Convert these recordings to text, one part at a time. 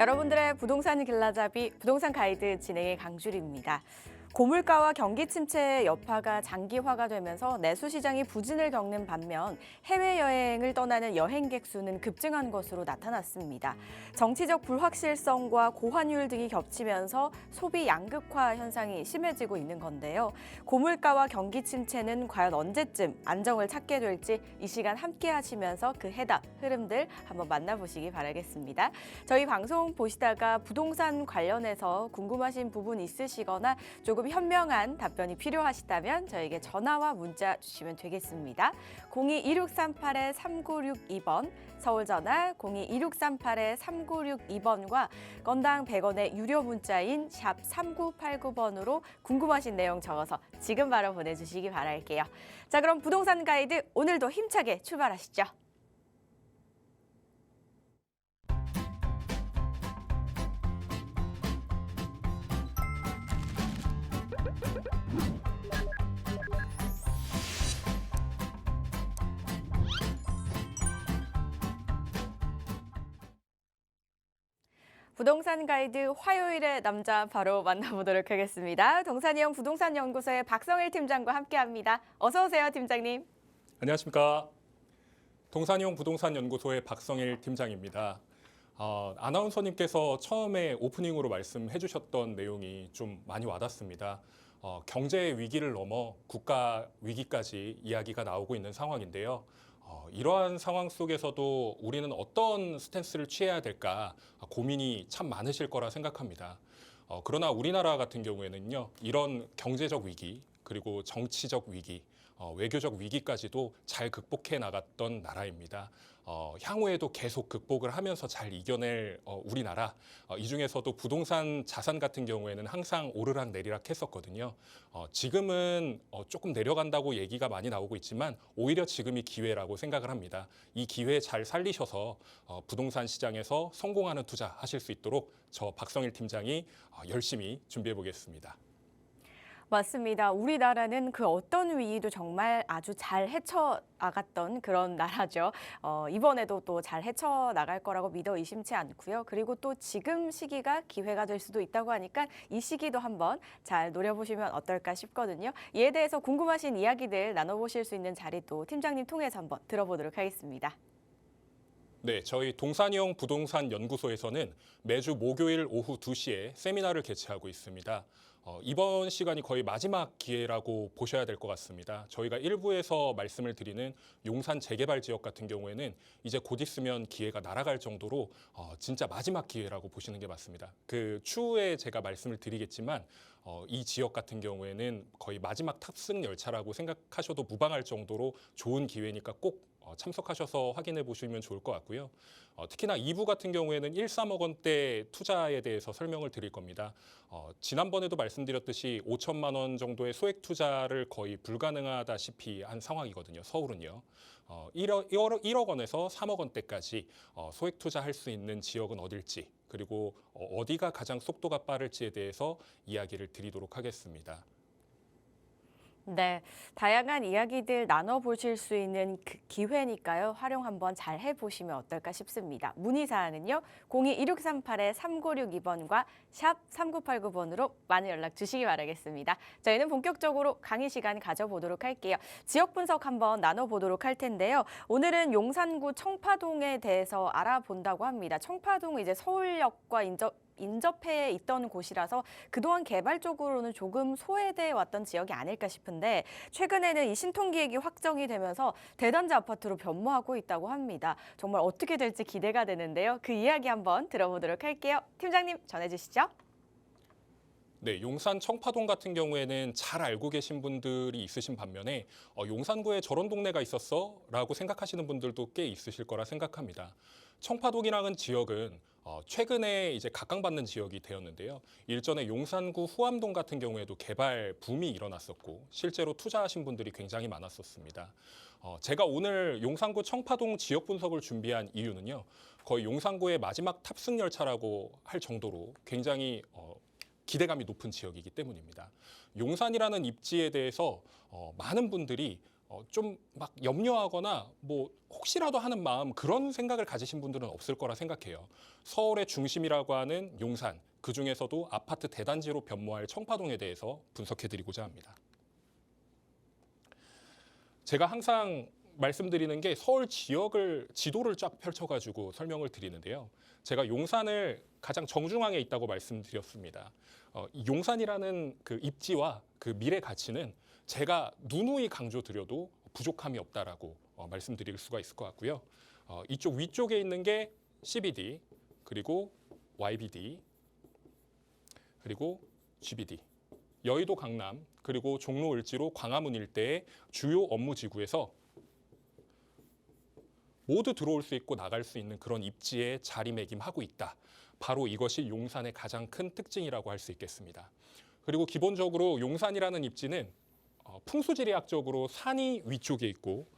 여러분들의 부동산 길라잡이 부동산 가이드 진행의 강주리입니다. 고물가와 경기 침체의 여파가 장기화가 되면서 내수 시장이 부진을 겪는 반면 해외여행을 떠나는 여행객 수는 급증한 것으로 나타났습니다. 정치적 불확실성과 고환율 등이 겹치면서 소비 양극화 현상이 심해지고 있는 건데요. 고물가와 경기 침체는 과연 언제쯤 안정을 찾게 될지 이 시간 함께 하시면서 그 해답, 흐름들 한번 만나보시기 바라겠습니다. 저희 방송 보시다가 부동산 관련해서 궁금하신 부분 있으시거나 조금 현명한 답변이 필요하시다면 저에게 전화와 문자 주시면 되겠습니다. 02-2638-3962번, 서울 전화 02-2638-3962번과 건당 100원의 유료 문자인 샵 3989번으로 궁금하신 내용 적어서 지금 바로 보내주시기 바랄게요. 자, 그럼 부동산 가이드 오늘도 힘차게 출발하시죠. 부동산 가이드 화요일의 남자 바로 만나보도록 하겠습니다. 동산이형 부동산연구소의 박성일 팀장과 함께합니다. 어서 오세요, 팀장님. 안녕하십니까. 동산이형 부동산연구소의 박성일 팀장입니다. 아나운서님께서 처음에 오프닝으로 말씀해 주셨던 내용이 좀 많이 와닿습니다. 경제 위기를 넘어 국가 위기까지 이야기가 나오고 있는 상황인데요. 이러한 상황 속에서도 우리는 어떤 스탠스를 취해야 될까 고민이 참 많으실 거라 생각합니다. 그러나 우리나라 같은 경우에는요, 이런 경제적 위기, 그리고 정치적 위기, 외교적 위기까지도 잘 극복해 나갔던 나라입니다. 향후에도 계속 극복을 하면서 잘 이겨낼 우리나라, 이 중에서도 부동산 자산 같은 경우에는 항상 오르락 내리락 했었거든요. 지금은 조금 내려간다고 얘기가 많이 나오고 있지만 오히려 지금이 기회라고 생각을 합니다. 이 기회 잘 살리셔서 부동산 시장에서 성공하는 투자 하실 수 있도록 저 박성일 팀장이 열심히 준비해 보겠습니다. 맞습니다. 우리나라는 그 어떤 위기도 정말 아주 잘 헤쳐나갔던 그런 나라죠. 이번에도 또 잘 헤쳐나갈 거라고 믿어 의심치 않고요. 그리고 또 지금 시기가 기회가 될 수도 있다고 하니까 이 시기도 한번 잘 노려보시면 어떨까 싶거든요. 이에 대해서 궁금하신 이야기들 나눠보실 수 있는 자리도 팀장님 통해서 한번 들어보도록 하겠습니다. 네, 저희 동산이형 부동산 연구소에서는 매주 목요일 오후 2시에 세미나를 개최하고 있습니다. 이번 시간이 거의 마지막 기회라고 보셔야 될 것 같습니다. 저희가 일부에서 말씀을 드리는 용산 재개발 지역 같은 경우에는 이제 곧 있으면 기회가 날아갈 정도로 진짜 마지막 기회라고 보시는 게 맞습니다. 그 추후에 제가 말씀을 드리겠지만 이 지역 같은 경우에는 거의 마지막 탑승 열차라고 생각하셔도 무방할 정도로 좋은 기회니까 꼭 참석하셔서 확인해 보시면 좋을 것 같고요. 특히나 2부 같은 경우에는 13억 원대 투자에 대해서 설명을 드릴 겁니다. 지난번에도 말씀드렸듯이 5천만 원 정도의 소액 투자를 거의 불가능하다시피 한 상황이거든요. 서울은요. 1억 원에서 3억 원대까지 소액 투자할 수 있는 지역은 어딜지, 그리고 어디가 가장 속도가 빠를지에 대해서 이야기를 드리도록 하겠습니다. 네, 다양한 이야기들 나눠보실 수 있는 기회니까요. 활용 한번 잘 해보시면 어떨까 싶습니다. 문의사항은요. 02-2638-3962번과 샵 3989번으로 많은 연락 주시기 바라겠습니다. 저희는 본격적으로 강의 시간 가져보도록 할게요. 지역 분석 한번 나눠보도록 할 텐데요. 오늘은 용산구 청파동에 대해서 알아본다고 합니다. 청파동은 이제 서울역과 인접해 있던 곳이라서 그동안 개발적으로는 조금 소외돼 왔던 지역이 아닐까 싶은데 최근에는 이 신통기획이 확정이 되면서 대단지 아파트로 변모하고 있다고 합니다. 정말 어떻게 될지 기대가 되는데요. 그 이야기 한번 들어보도록 할게요. 팀장님 전해주시죠. 네, 용산 청파동 같은 경우에는 잘 알고 계신 분들이 있으신 반면에 용산구에 저런 동네가 있었어? 라고 생각하시는 분들도 꽤 있으실 거라 생각합니다. 청파동이라는 지역은 최근에 이제 각광받는 지역이 되었는데요. 일전에 용산구 후암동 같은 경우에도 개발 붐이 일어났었고 실제로 투자하신 분들이 굉장히 많았었습니다. 제가 오늘 용산구 청파동 지역 분석을 준비한 이유는요. 거의 용산구의 마지막 탑승 열차라고 할 정도로 굉장히 기대감이 높은 지역이기 때문입니다. 용산이라는 입지에 대해서 많은 분들이 좀 막 염려하거나 뭐 혹시라도 하는 마음 그런 생각을 가지신 분들은 없을 거라 생각해요. 서울의 중심이라고 하는 용산, 그 중에서도 아파트 대단지로 변모할 청파동에 대해서 분석해드리고자 합니다. 제가 항상 말씀드리는 게 서울 지역을 지도를 쫙 펼쳐가지고 설명을 드리는데요. 제가 용산을 가장 정중앙에 있다고 말씀드렸습니다. 이 용산이라는 그 입지와 그 미래 가치는 제가 누누이 강조드려도 부족함이 없다라고 말씀드릴 수가 있을 것 같고요. 이쪽 위쪽에 있는 게 CBD, 그리고 YBD, 그리고 GBD. 여의도 강남, 그리고 종로 을지로 광화문 일대의 주요 업무 지구에서 모두 들어올 수 있고 나갈 수 있는 그런 입지에 자리매김하고 있다. 바로 이것이 용산의 가장 큰 특징이라고 할 수 있겠습니다. 그리고 기본적으로 용산이라는 입지는 풍수지리학적으로 산이 위쪽에 있고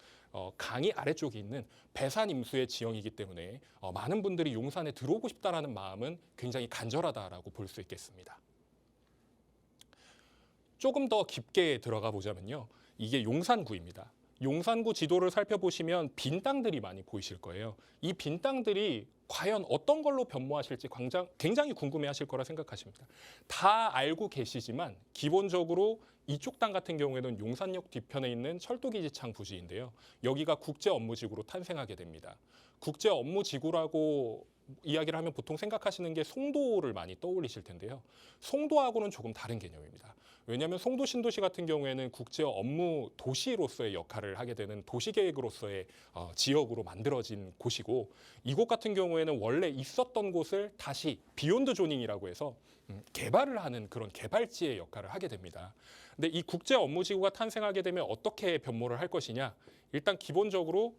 강이 아래쪽에 있는 배산 임수의 지형이기 때문에 많은 분들이 용산에 들어오고 싶다라는 마음은 굉장히 간절하다라고 볼 수 있겠습니다. 조금 더 깊게 들어가 보자면요. 이게 용산구입니다. 용산구 지도를 살펴보시면 빈 땅들이 많이 보이실 거예요. 이 빈 땅들이 과연 어떤 걸로 변모하실지 굉장히 궁금해하실 거라 생각하십니다. 다 알고 계시지만 기본적으로 이쪽 땅 같은 경우에는 용산역 뒤편에 있는 철도기지창 부지인데요. 여기가 국제업무지구로 탄생하게 됩니다. 국제업무지구라고 이야기를 하면 보통 생각하시는 게 송도를 많이 떠올리실 텐데요. 송도하고는 조금 다른 개념입니다. 왜냐하면 송도 신도시 같은 경우에는 국제 업무 도시로서의 역할을 하게 되는 도시계획으로서의 지역으로 만들어진 곳이고, 이곳 같은 경우에는 원래 있었던 곳을 다시 비욘드 조닝이라고 해서 개발을 하는 그런 개발지의 역할을 하게 됩니다. 근데 이 국제 업무지구가 탄생하게 되면 어떻게 변모를 할 것이냐? 일단 기본적으로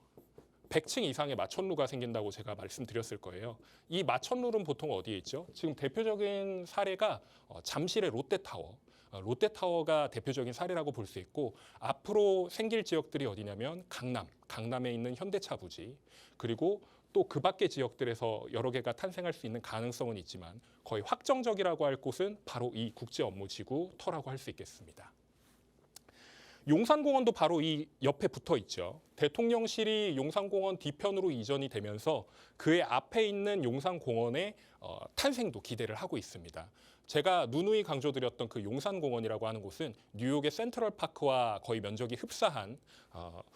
100층 이상의 마천루가 생긴다고 제가 말씀드렸을 거예요. 이 마천루는 보통 어디에 있죠? 지금 대표적인 사례가 잠실의 롯데타워. 롯데타워가 대표적인 사례라고 볼 수 있고, 앞으로 생길 지역들이 어디냐면 강남에 있는 현대차 부지, 그리고 또 그 밖의 지역들에서 여러 개가 탄생할 수 있는 가능성은 있지만 거의 확정적이라고 할 곳은 바로 이 국제업무지구 터라고 할 수 있겠습니다. 용산공원도 바로 이 옆에 붙어 있죠. 대통령실이 용산공원 뒤편으로 이전이 되면서 그의 앞에 있는 용산공원의 탄생도 기대를 하고 있습니다. 제가 누누이 강조드렸던 그 용산공원이라고 하는 곳은 뉴욕의 센트럴파크와 거의 면적이 흡사한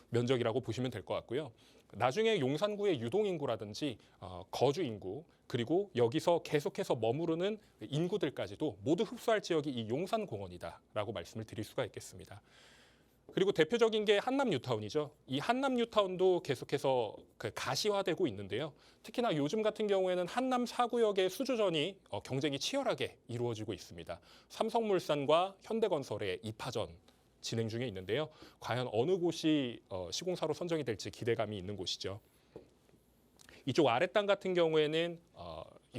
면적이라고 보시면 될 것 같고요. 나중에 용산구의 유동인구라든지 거주인구, 그리고 여기서 계속해서 머무르는 인구들까지도 모두 흡수할 지역이 이 용산공원이다라고 말씀을 드릴 수가 있겠습니다. 그리고 대표적인 게 한남뉴타운이죠. 이 한남뉴타운도 계속해서 가시화되고 있는데요. 특히나 요즘 같은 경우에는 한남 4구역의 수주전이 경쟁이 치열하게 이루어지고 있습니다. 삼성물산과 현대건설의 2파전 진행 중에 있는데요. 과연 어느 곳이 시공사로 선정이 될지 기대감이 있는 곳이죠. 이쪽 아래 땅 같은 경우에는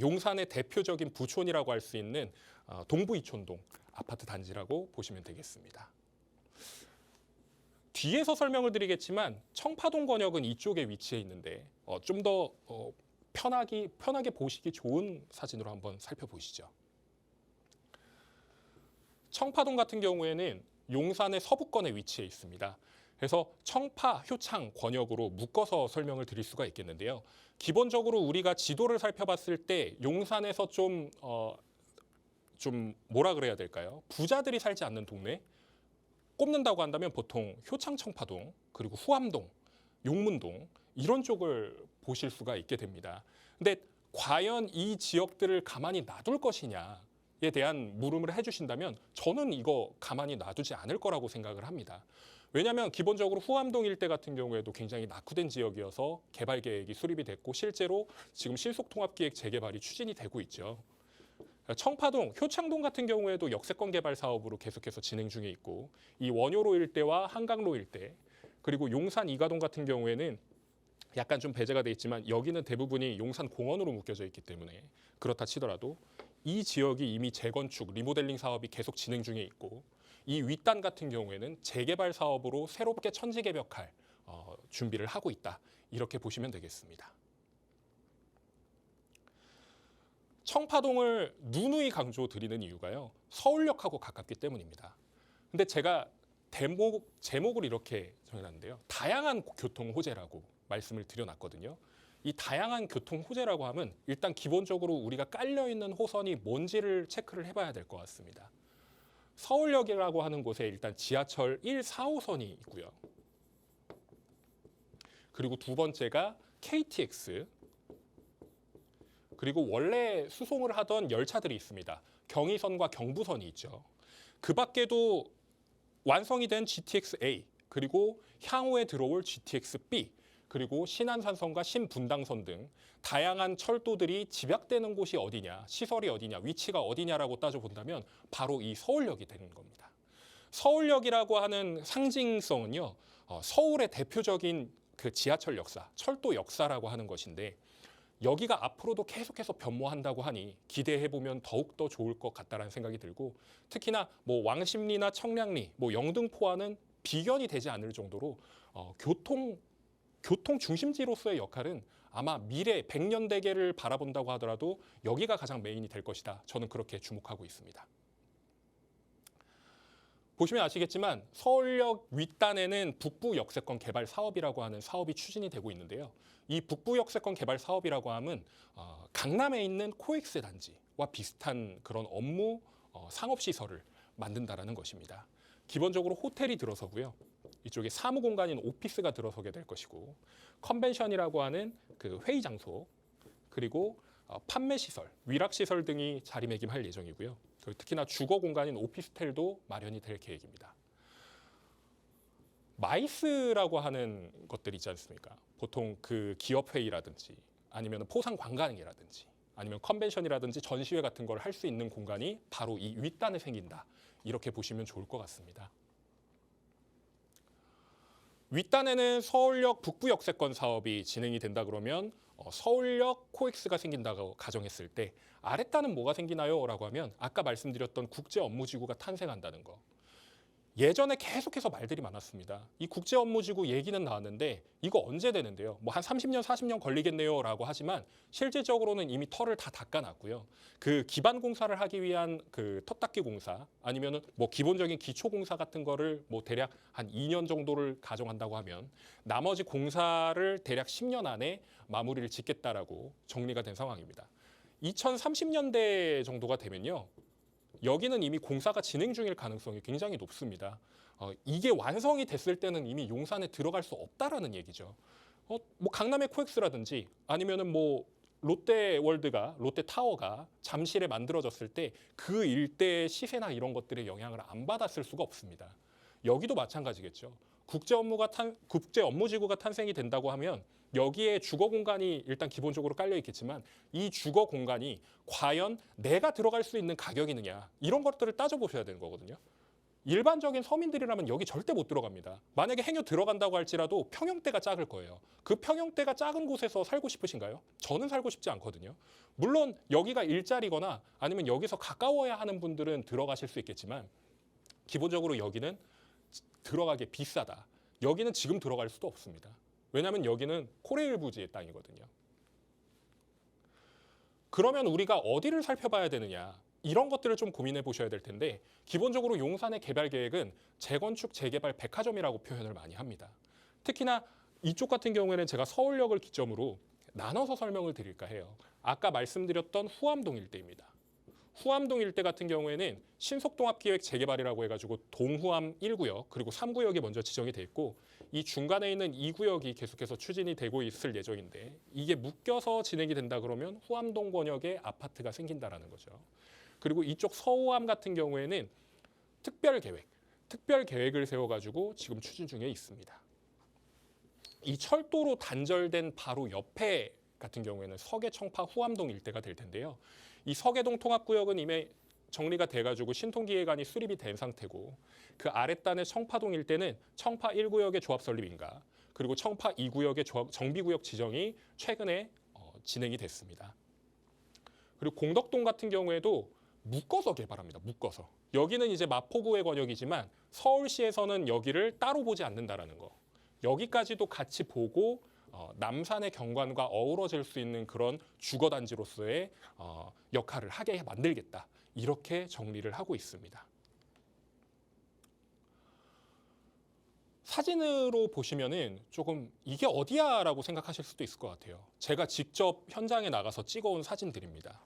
용산의 대표적인 부촌이라고 할 수 있는 동부이촌동 아파트 단지라고 보시면 되겠습니다. 뒤에서 설명을 드리겠지만 청파동 권역은 이쪽에 위치해 있는데 좀 더 편하게 보시기 좋은 사진으로 한번 살펴보시죠. 청파동 같은 경우에는 용산의 서부권에 위치해 있습니다. 그래서 청파, 효창, 권역으로 묶어서 설명을 드릴 수가 있겠는데요. 기본적으로 우리가 지도를 살펴봤을 때 용산에서 좀 뭐라 그래야 될까요? 부자들이 살지 않는 동네? 꼽는다고 한다면 보통 효창 청파동, 그리고 후암동, 용문동 이런 쪽을 보실 수가 있게 됩니다. 근데 과연 이 지역들을 가만히 놔둘 것이냐에 대한 물음을 해주신다면 저는 이거 가만히 놔두지 않을 거라고 생각을 합니다. 왜냐하면 기본적으로 후암동 일대 같은 경우에도 굉장히 낙후된 지역이어서 개발 계획이 수립이 됐고 실제로 지금 신속통합기획 재개발이 추진이 되고 있죠. 청파동, 효창동 같은 경우에도 역세권 개발 사업으로 계속해서 진행 중에 있고, 이 원효로 일대와 한강로 일대, 그리고 용산 이가동 같은 경우에는 약간 좀 배제가 돼 있지만 여기는 대부분이 용산 공원으로 묶여져 있기 때문에 그렇다 치더라도 이 지역이 이미 재건축, 리모델링 사업이 계속 진행 중에 있고, 이 윗단 같은 경우에는 재개발 사업으로 새롭게 천지개벽할 준비를 하고 있다. 이렇게 보시면 되겠습니다. 청파동을 누누이 강조드리는 이유가요. 서울역하고 가깝기 때문입니다. 근데 제가 제목을 이렇게 정해놨는데요. 다양한 교통 호재라고 말씀을 드려놨거든요. 이 다양한 교통 호재라고 하면 일단 기본적으로 우리가 깔려있는 호선이 뭔지를 체크를 해봐야 될 것 같습니다. 서울역이라고 하는 곳에 일단 지하철 1, 4호선이 있고요. 그리고 두 번째가 KTX, 그리고 원래 수송을 하던 열차들이 있습니다. 경의선과 경부선이 있죠. 그 밖에도 완성이 된 GTX-A, 그리고 향후에 들어올 GTX-B, 그리고 신안산선과 신분당선 등 다양한 철도들이 집약되는 곳이 어디냐, 시설이 어디냐, 위치가 어디냐라고 따져본다면 바로 이 서울역이 되는 겁니다. 서울역이라고 하는 상징성은요, 서울의 대표적인 그 지하철 역사, 철도 역사라고 하는 것인데 여기가 앞으로도 계속해서 변모한다고 하니 기대해보면 더욱더 좋을 것 같다라는 생각이 들고 특히나 뭐 왕십리나 청량리, 뭐 영등포와는 비견이 되지 않을 정도로 교통 중심지로서의 역할은 아마 미래 100년 대계를 바라본다고 하더라도 여기가 가장 메인이 될 것이다. 저는 그렇게 주목하고 있습니다. 보시면 아시겠지만 서울역 윗단에는 북부 역세권 개발 사업이라고 하는 사업이 추진이 되고 있는데요. 이 북부 역세권 개발 사업이라고 하면 강남에 있는 코엑스 단지와 비슷한 그런 업무 상업시설을 만든다라는 것입니다. 기본적으로 호텔이 들어서고요. 이쪽에 사무 공간인 오피스가 들어서게 될 것이고 컨벤션이라고 하는 그 회의 장소 그리고 판매 시설, 위락 시설 등이 자리매김할 예정이고요. 특히나 주거 공간인 오피스텔도 마련이 될 계획입니다. 마이스라고 하는 것들이 있지 않습니까? 보통 그 기업 회의라든지 아니면 포상 관광이라든지 아니면 컨벤션이라든지 전시회 같은 걸 할 수 있는 공간이 바로 이 윗단에 생긴다. 이렇게 보시면 좋을 것 같습니다. 윗단에는 서울역 북부 역세권 사업이 진행이 된다 그러면 서울역 코엑스가 생긴다고 가정했을 때 아랫단은 뭐가 생기나요? 라고 하면 아까 말씀드렸던 국제업무지구가 탄생한다는 거. 예전에 계속해서 말들이 많았습니다. 이 국제업무지구 얘기는 나왔는데 이거 언제 되는데요? 뭐 한 30년, 40년 걸리겠네요 라고 하지만 실질적으로는 이미 털을 다 닦아놨고요. 그 기반 공사를 하기 위한 그 텃닦기 공사 아니면은 뭐 기본적인 기초 공사 같은 거를 뭐 대략 한 2년 정도를 가정한다고 하면 나머지 공사를 대략 10년 안에 마무리를 짓겠다라고 정리가 된 상황입니다. 2030년대 정도가 되면요. 여기는 이미 공사가 진행 중일 가능성이 굉장히 높습니다. 이게 완성이 됐을 때는 이미 용산에 들어갈 수 없다라는 얘기죠. 뭐 강남의 코엑스라든지 아니면은 뭐 롯데월드가 롯데타워가 잠실에 만들어졌을 때 그 일대의 시세나 이런 것들의 영향을 안 받았을 수가 없습니다. 여기도 마찬가지겠죠. 국제업무지구가 탄생이 된다고 하면 여기에 주거 공간이 일단 기본적으로 깔려 있겠지만 이 주거 공간이 과연 내가 들어갈 수 있는 가격이느냐 이런 것들을 따져보셔야 되는 거거든요. 일반적인 서민들이라면 여기 절대 못 들어갑니다. 만약에 행여 들어간다고 할지라도 평형대가 작을 거예요. 그 평형대가 작은 곳에서 살고 싶으신가요? 저는 살고 싶지 않거든요. 물론 여기가 일자리거나 아니면 여기서 가까워야 하는 분들은 들어가실 수 있겠지만 기본적으로 여기는 들어가기 비싸다. 여기는 지금 들어갈 수도 없습니다. 왜냐하면 여기는 코레일 부지의 땅이거든요. 그러면 우리가 어디를 살펴봐야 되느냐 이런 것들을 좀 고민해 보셔야 될 텐데 기본적으로 용산의 개발 계획은 재건축, 재개발 백화점이라고 표현을 많이 합니다. 특히나 이쪽 같은 경우에는 제가 서울역을 기점으로 나눠서 설명을 드릴까 해요. 아까 말씀드렸던 후암동 일대입니다. 후암동 일대 같은 경우에는 신속동합기획 재개발이라고 해가지고 동후암 1구역 그리고 3구역이 먼저 지정이 돼 있고 이 중간에 있는 2구역이 계속해서 추진이 되고 있을 예정인데 이게 묶여서 진행이 된다 그러면 후암동 권역에 아파트가 생긴다라는 거죠. 그리고 이쪽 서호암 같은 경우에는 특별 계획을 세워가지고 지금 추진 중에 있습니다. 이 철도로 단절된 바로 옆에 같은 경우에는 서계, 청파, 후암동 일대가 될 텐데요. 이 서계동 통합구역은 이미 정리가 돼가지고 신통기획안이 수립이 된 상태고 그 아랫단의 청파동 일대는 청파 1구역의 조합 설립인가 그리고 청파 2구역의 정비구역 지정이 최근에 진행이 됐습니다. 그리고 공덕동 같은 경우에도 묶어서 개발합니다. 묶어서. 여기는 이제 마포구의 권역이지만 서울시에서는 여기를 따로 보지 않는다라는 거. 여기까지도 같이 보고 남산의 경관과 어우러질 수 있는 그런 주거단지로서의 역할을 하게 만들겠다. 이렇게 정리를 하고 있습니다. 사진으로 보시면은 조금 이게 어디야라고 생각하실 수도 있을 것 같아요. 제가 직접 현장에 나가서 찍어온 사진들입니다.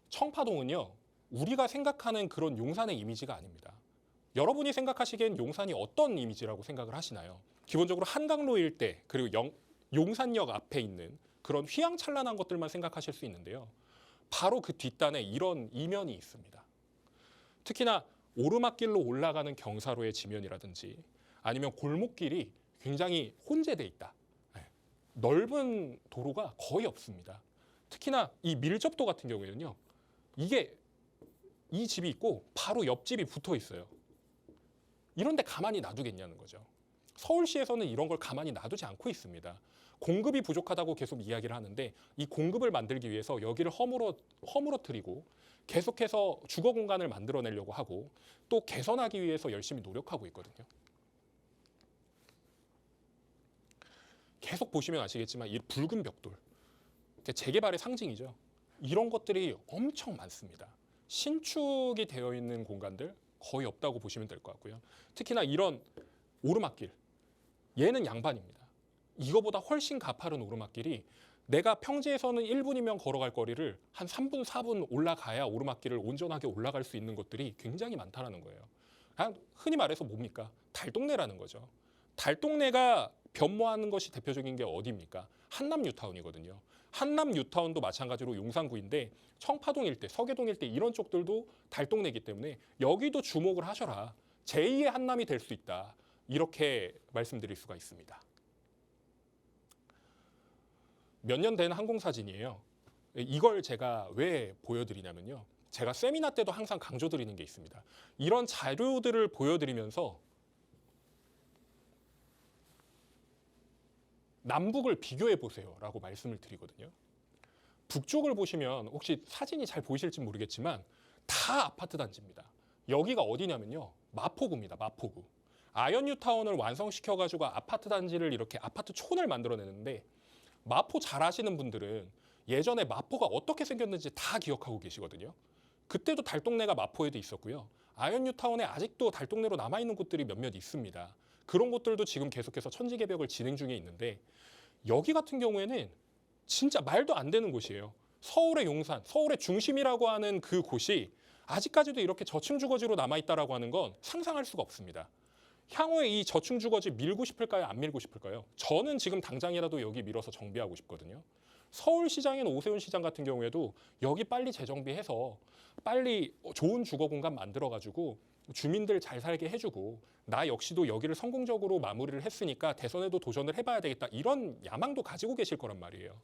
청파동은요, 우리가 생각하는 그런 용산의 이미지가 아닙니다. 여러분이 생각하시기엔 용산이 어떤 이미지라고 생각을 하시나요? 기본적으로 한강로 일대 그리고 용산역 앞에 있는 그런 휘황찬란한 것들만 생각하실 수 있는데요. 바로 그 뒷단에 이런 이면이 있습니다. 특히나 오르막길로 올라가는 경사로의 지면이라든지 아니면 골목길이 굉장히 혼재돼 있다. 넓은 도로가 거의 없습니다. 특히나 이 밀접도 같은 경우에는요. 이게 이 집이 있고 바로 옆집이 붙어 있어요. 이런데 가만히 놔두겠냐는 거죠. 서울시에서는 이런 걸 가만히 놔두지 않고 있습니다. 공급이 부족하다고 계속 이야기를 하는데 이 공급을 만들기 위해서 여기를 허물어뜨리고 계속해서 주거 공간을 만들어내려고 하고 또 개선하기 위해서 열심히 노력하고 있거든요. 계속 보시면 아시겠지만 이 붉은 벽돌, 재개발의 상징이죠. 이런 것들이 엄청 많습니다. 신축이 되어 있는 공간들 거의 없다고 보시면 될 것 같고요. 특히나 이런 오르막길, 얘는 양반입니다. 이거보다 훨씬 가파른 오르막길이 내가 평지에서는 1분이면 걸어갈 거리를 한 3분, 4분 올라가야 오르막길을 온전하게 올라갈 수 있는 곳들이 굉장히 많다는 거예요. 그냥 흔히 말해서 뭡니까? 달동네라는 거죠. 달동네가 변모하는 것이 대표적인 게 어디입니까? 한남 뉴타운이거든요. 한남 뉴타운도 마찬가지로 용산구인데 청파동 일대, 서계동 일대 이런 쪽들도 달동네이기 때문에 여기도 주목을 하셔라. 제2의 한남이 될 수 있다. 이렇게 말씀드릴 수가 있습니다. 몇 년 된 항공사진이에요. 이걸 제가 왜 보여드리냐면요. 제가 세미나 때도 항상 강조드리는 게 있습니다. 이런 자료들을 보여드리면서 남북을 비교해 보세요라고 말씀을 드리거든요. 북쪽을 보시면 혹시 사진이 잘 보이실지 모르겠지만 다 아파트 단지입니다. 여기가 어디냐면요. 마포구입니다. 마포구. 아현뉴타운을 완성시켜가지고 아파트 단지를 이렇게 아파트 촌을 만들어내는데 마포 잘 아시는 분들은 예전에 마포가 어떻게 생겼는지 다 기억하고 계시거든요. 그때도 달동네가 마포에도 있었고요. 아현뉴타운에 아직도 달동네로 남아있는 곳들이 몇몇 있습니다. 그런 곳들도 지금 계속해서 천지개벽을 진행 중에 있는데 여기 같은 경우에는 진짜 말도 안 되는 곳이에요. 서울의 용산, 서울의 중심이라고 하는 그 곳이 아직까지도 이렇게 저층주거지로 남아있다라고 하는 건 상상할 수가 없습니다. 향후에 이 저층주거지 밀고 싶을까요? 안 밀고 싶을까요? 저는 지금 당장이라도 여기 밀어서 정비하고 싶거든요. 서울시장인 오세훈 시장 같은 경우에도 여기 빨리 재정비해서 빨리 좋은 주거 공간 만들어가지고 주민들 잘 살게 해주고 나 역시도 여기를 성공적으로 마무리를 했으니까 대선에도 도전을 해봐야 되겠다. 이런 야망도 가지고 계실 거란 말이에요.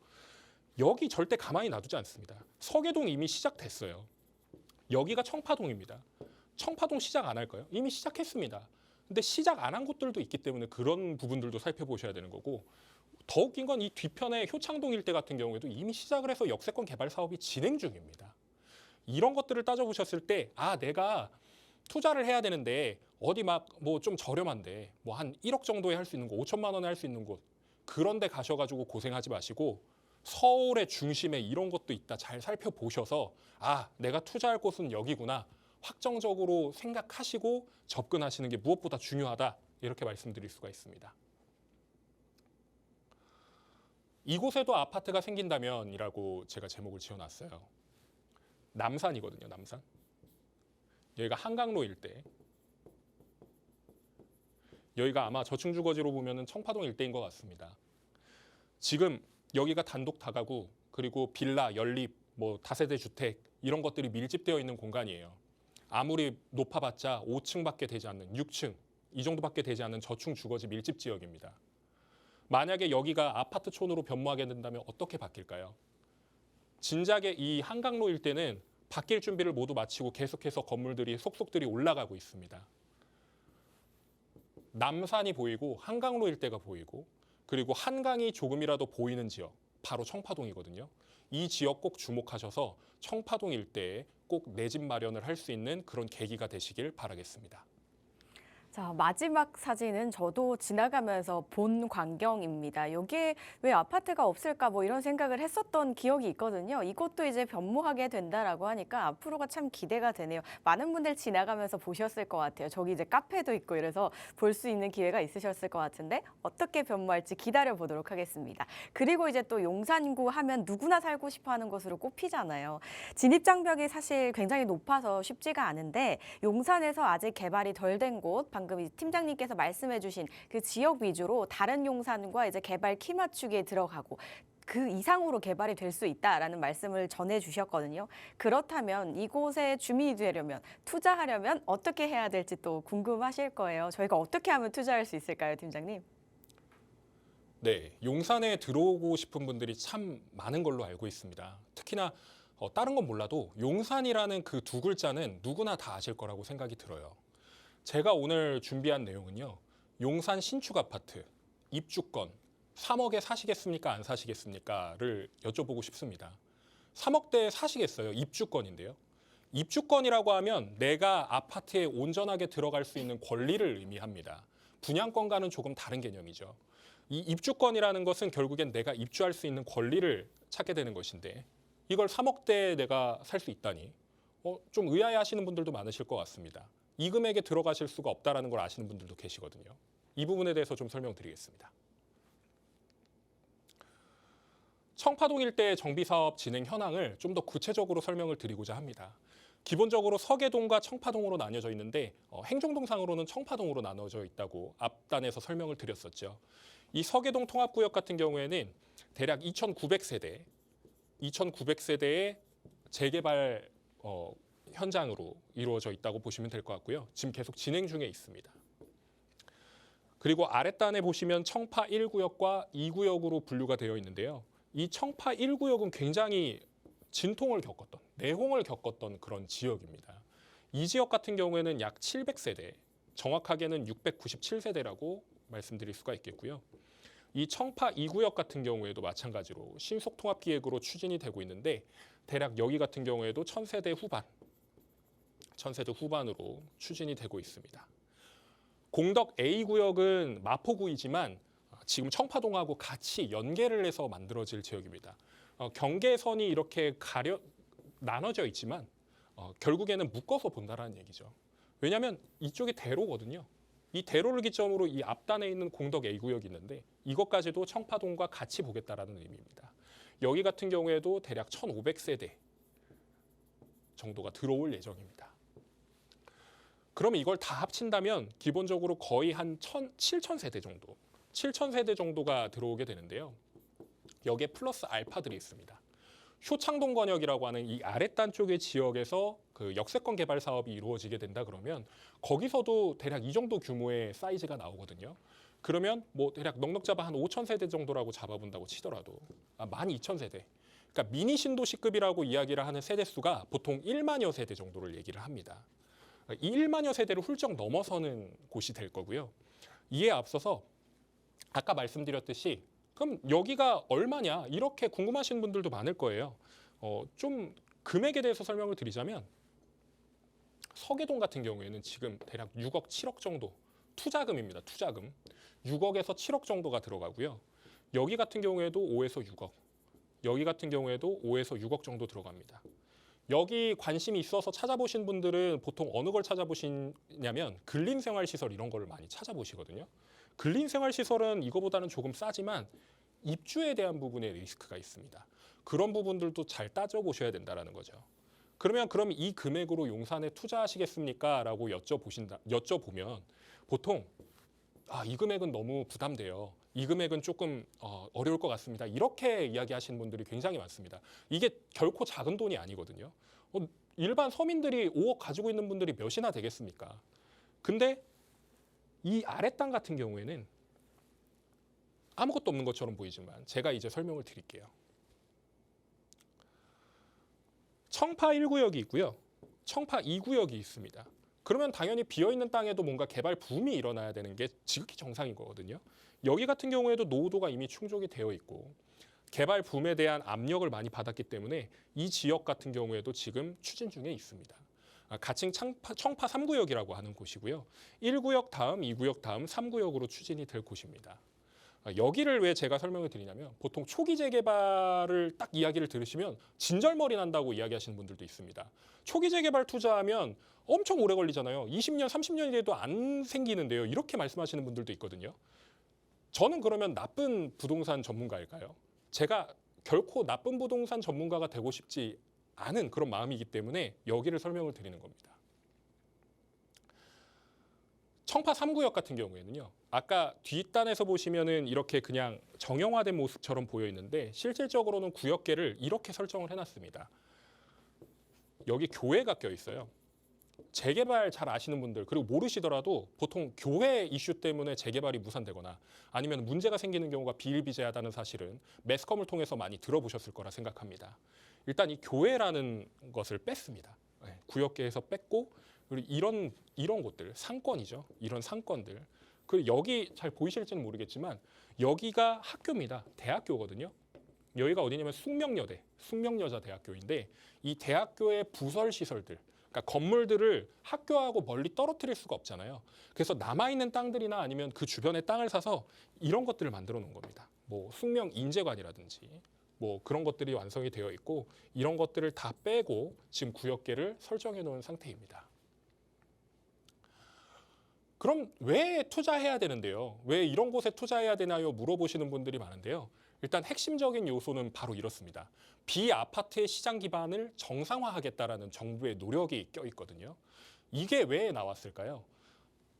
여기 절대 가만히 놔두지 않습니다. 서계동 이미 시작됐어요. 여기가 청파동입니다. 청파동 시작 안 할까요? 이미 시작했습니다. 근데 시작 안 한 곳들도 있기 때문에 그런 부분들도 살펴보셔야 되는 거고 더 웃긴 건 이 뒤편에 효창동 일대 같은 경우에도 이미 시작을 해서 역세권 개발 사업이 진행 중입니다. 이런 것들을 따져보셨을 때 내가 투자를 해야 되는데 어디 막 뭐 좀 저렴한데 뭐 한 1억 정도에 할 수 있는 곳, 5천만 원에 할 수 있는 곳 그런 데 가셔가지고 고생하지 마시고 서울의 중심에 이런 것도 있다 잘 살펴보셔서 내가 투자할 곳은 여기구나 확정적으로 생각하시고 접근하시는 게 무엇보다 중요하다 이렇게 말씀드릴 수가 있습니다. 이곳에도 아파트가 생긴다면이라고 제가 제목을 지어놨어요. 남산이거든요. 남산. 여기가 한강로 일대. 여기가 아마 저층주거지로 보면 청파동 일대인 것 같습니다. 지금 여기가 단독 다가구 그리고 빌라, 연립, 뭐 다세대 주택 이런 것들이 밀집되어 있는 공간이에요. 아무리 높아봤자 5층밖에 되지 않는 6층 이 정도밖에 되지 않는 저층주거지 밀집 지역입니다. 만약에 여기가 아파트촌으로 변모하게 된다면 어떻게 바뀔까요? 진작에 이 한강로 일대는 바뀔 준비를 모두 마치고 계속해서 건물들이 속속들이 올라가고 있습니다. 남산이 보이고 한강로 일대가 보이고 그리고 한강이 조금이라도 보이는 지역 바로 청파동이거든요. 이 지역 꼭 주목하셔서 청파동 일대에 꼭 내 집 마련을 할 수 있는 그런 계기가 되시길 바라겠습니다. 자, 마지막 사진은 저도 지나가면서 본 광경입니다. 여기에 왜 아파트가 없을까 뭐 이런 생각을 했었던 기억이 있거든요. 이곳도 이제 변모하게 된다라고 하니까 앞으로가 참 기대가 되네요. 많은 분들 지나가면서 보셨을 것 같아요. 저기 이제 카페도 있고 이래서 볼 수 있는 기회가 있으셨을 것 같은데 어떻게 변모할지 기다려 보도록 하겠습니다. 그리고 이제 또 용산구 하면 누구나 살고 싶어 하는 곳으로 꼽히잖아요. 진입장벽이 사실 굉장히 높아서 쉽지가 않은데 용산에서 아직 개발이 덜 된 곳, 방금 이 팀장님께서 말씀해주신 그 지역 위주로 다른 용산과 이제 개발 키 맞추기에 들어가고 그 이상으로 개발이 될 수 있다라는 말씀을 전해주셨거든요. 그렇다면 이곳에 주민이 되려면 투자하려면 어떻게 해야 될지 또 궁금하실 거예요. 저희가 어떻게 하면 투자할 수 있을까요, 팀장님? 네, 용산에 들어오고 싶은 분들이 참 많은 걸로 알고 있습니다. 특히나 다른 건 몰라도 용산이라는 그 두 글자는 누구나 다 아실 거라고 생각이 들어요. 제가 오늘 준비한 내용은요. 용산 신축 아파트 입주권 3억에 사시겠습니까? 안 사시겠습니까?를 여쭤보고 싶습니다. 3억대에 사시겠어요? 입주권인데요. 입주권이라고 하면 내가 아파트에 온전하게 들어갈 수 있는 권리를 의미합니다. 분양권과는 조금 다른 개념이죠. 이 입주권이라는 것은 결국엔 내가 입주할 수 있는 권리를 찾게 되는 것인데 이걸 3억대에 내가 살 수 있다니 좀 의아해하시는 분들도 많으실 것 같습니다. 이 금액에 들어가실 수가 없다는 걸 아시는 분들도 계시거든요. 이 부분에 대해서 좀 설명드리겠습니다. 청파동 일대 정비사업 진행 현황을 좀 더 구체적으로 설명을 드리고자 합니다. 기본적으로 서계동과 청파동으로 나뉘어져 있는데 행정동상으로는 청파동으로 나눠져 있다고 앞단에서 설명을 드렸었죠. 이 서계동 통합구역 같은 경우에는 대략 2,900세대의 재개발 현장으로 이루어져 있다고 보시면 될 것 같고요. 지금 계속 진행 중에 있습니다. 그리고 아랫단에 보시면 청파 1구역과 2구역으로 분류가 되어 있는데요. 이 청파 1구역은 굉장히 진통을 겪었던, 내홍을 겪었던 그런 지역입니다. 이 지역 같은 경우에는 약 700세대, 정확하게는 697세대라고 말씀드릴 수가 있겠고요. 이 청파 2구역 같은 경우에도 마찬가지로 신속통합기획으로 추진이 되고 있는데 대략 여기 같은 경우에도 1000세대 후반으로 추진이 되고 있습니다. 공덕 A구역은 마포구이지만 지금 청파동하고 같이 연계를 해서 만들어질 지역입니다. 경계선이 이렇게 나눠져 있지만 결국에는 묶어서 본다라는 얘기죠. 왜냐하면 이쪽이 대로거든요. 이 대로를 기점으로 이 앞단에 있는 공덕 A구역이 있는데 이것까지도 청파동과 같이 보겠다라는 의미입니다. 여기 같은 경우에도 대략 1,500세대 정도가 들어올 예정입니다. 그러면 이걸 다 합친다면 기본적으로 거의 한 7,000세대 정도, 7,000세대 정도가 들어오게 되는데요. 여기에 플러스 알파들이 있습니다. 효창동 권역이라고 하는 이 아랫단 쪽의 지역에서 그 역세권 개발 사업이 이루어지게 된다 그러면 거기서도 대략 이 정도 규모의 사이즈가 나오거든요. 그러면 뭐 대략 넉넉 잡아 한 5,000세대 정도라고 잡아본다고 치더라도 12,000세대. 그러니까 미니 신도시급이라고 이야기를 하는 세대 수가 보통 1만여 세대 정도를 얘기를 합니다. 이 1만여 세대를 훌쩍 넘어서는 곳이 될 거고요. 이에 앞서서 아까 말씀드렸듯이 그럼 여기가 얼마냐 이렇게 궁금하신 분들도 많을 거예요. 좀 금액에 대해서 설명을 드리자면 서계동 같은 경우에는 지금 대략 6억, 7억 정도 투자금입니다. 투자금. 6억에서 7억 정도가 들어가고요. 여기 같은 경우에도 5에서 6억. 여기 같은 경우에도 5에서 6억 정도 들어갑니다. 여기 관심이 있어서 찾아보신 분들은 보통 어느 걸 찾아보시냐면 근린생활시설 이런 걸 많이 찾아보시거든요. 근린생활시설은 이거보다는 조금 싸지만 입주에 대한 부분에 리스크가 있습니다. 그런 부분들도 잘 따져보셔야 된다는 거죠. 그럼 이 금액으로 용산에 투자하시겠습니까? 라고 여쭤보면 보통 이 금액은 너무 부담돼요. 이 금액은 조금 어려울 것 같습니다. 이렇게 이야기하시는 분들이 굉장히 많습니다. 이게 결코 작은 돈이 아니거든요. 일반 서민들이 5억 가지고 있는 분들이 몇이나 되겠습니까? 근데 이 아랫단 같은 경우에는 아무것도 없는 것처럼 보이지만 제가 이제 설명을 드릴게요. 청파 1구역이 있고요. 청파 2구역이 있습니다. 그러면 당연히 비어있는 땅에도 뭔가 개발 붐이 일어나야 되는 게 지극히 정상인 거거든요. 여기 같은 경우에도 노후도가 이미 충족이 되어 있고 개발 붐에 대한 압력을 많이 받았기 때문에 이 지역 같은 경우에도 지금 추진 중에 있습니다. 가칭 청파 3구역이라고 하는 곳이고요. 1구역 다음, 2구역 다음 3구역으로 추진이 될 곳입니다. 여기를 왜 제가 설명을 드리냐면 보통 초기 재개발을 딱 이야기를 들으시면 진절머리 난다고 이야기하시는 분들도 있습니다. 초기 재개발 투자하면 엄청 오래 걸리잖아요. 20년, 30년이 돼도 안 생기는데요. 이렇게 말씀하시는 분들도 있거든요. 저는 그러면 나쁜 부동산 전문가일까요? 제가 결코 나쁜 부동산 전문가가 되고 싶지 않은 그런 마음이기 때문에 여기를 설명을 드리는 겁니다. 청파 3구역 같은 경우에는요. 아까 뒷단에서 보시면은 이렇게 그냥 정형화된 모습처럼 보여 있는데 실질적으로는 구역계를 이렇게 설정을 해놨습니다. 여기 교회가 껴 있어요. 재개발 잘 아시는 분들 그리고 모르시더라도 보통 교회 이슈 때문에 재개발이 무산되거나 아니면 문제가 생기는 경우가 비일비재하다는 사실은 매스컴을 통해서 많이 들어보셨을 거라 생각합니다. 일단 이 교회라는 것을 뺐습니다. 구역계에서 뺐고 그리고 이런 곳들 상권이죠. 이런 상권들 그리고 여기 잘 보이실지는 모르겠지만 여기가 학교입니다. 대학교거든요. 여기가 어디냐면 숙명여자대학교인데 이 대학교의 부설 시설들 그러니까 건물들을 학교하고 멀리 떨어뜨릴 수가 없잖아요. 그래서 남아있는 땅들이나 아니면 그 주변의 땅을 사서 이런 것들을 만들어 놓은 겁니다. 뭐 숙명인재관이라든지 뭐 그런 것들이 완성이 되어 있고 이런 것들을 다 빼고 지금 구역계를 설정해 놓은 상태입니다. 그럼 왜 투자해야 되는데요? 왜 이런 곳에 투자해야 되나요? 물어보시는 분들이 많은데요. 일단 핵심적인 요소는 바로 이렇습니다. 비아파트의 시장 기반을 정상화하겠다라는 정부의 노력이 껴있거든요. 이게 왜 나왔을까요?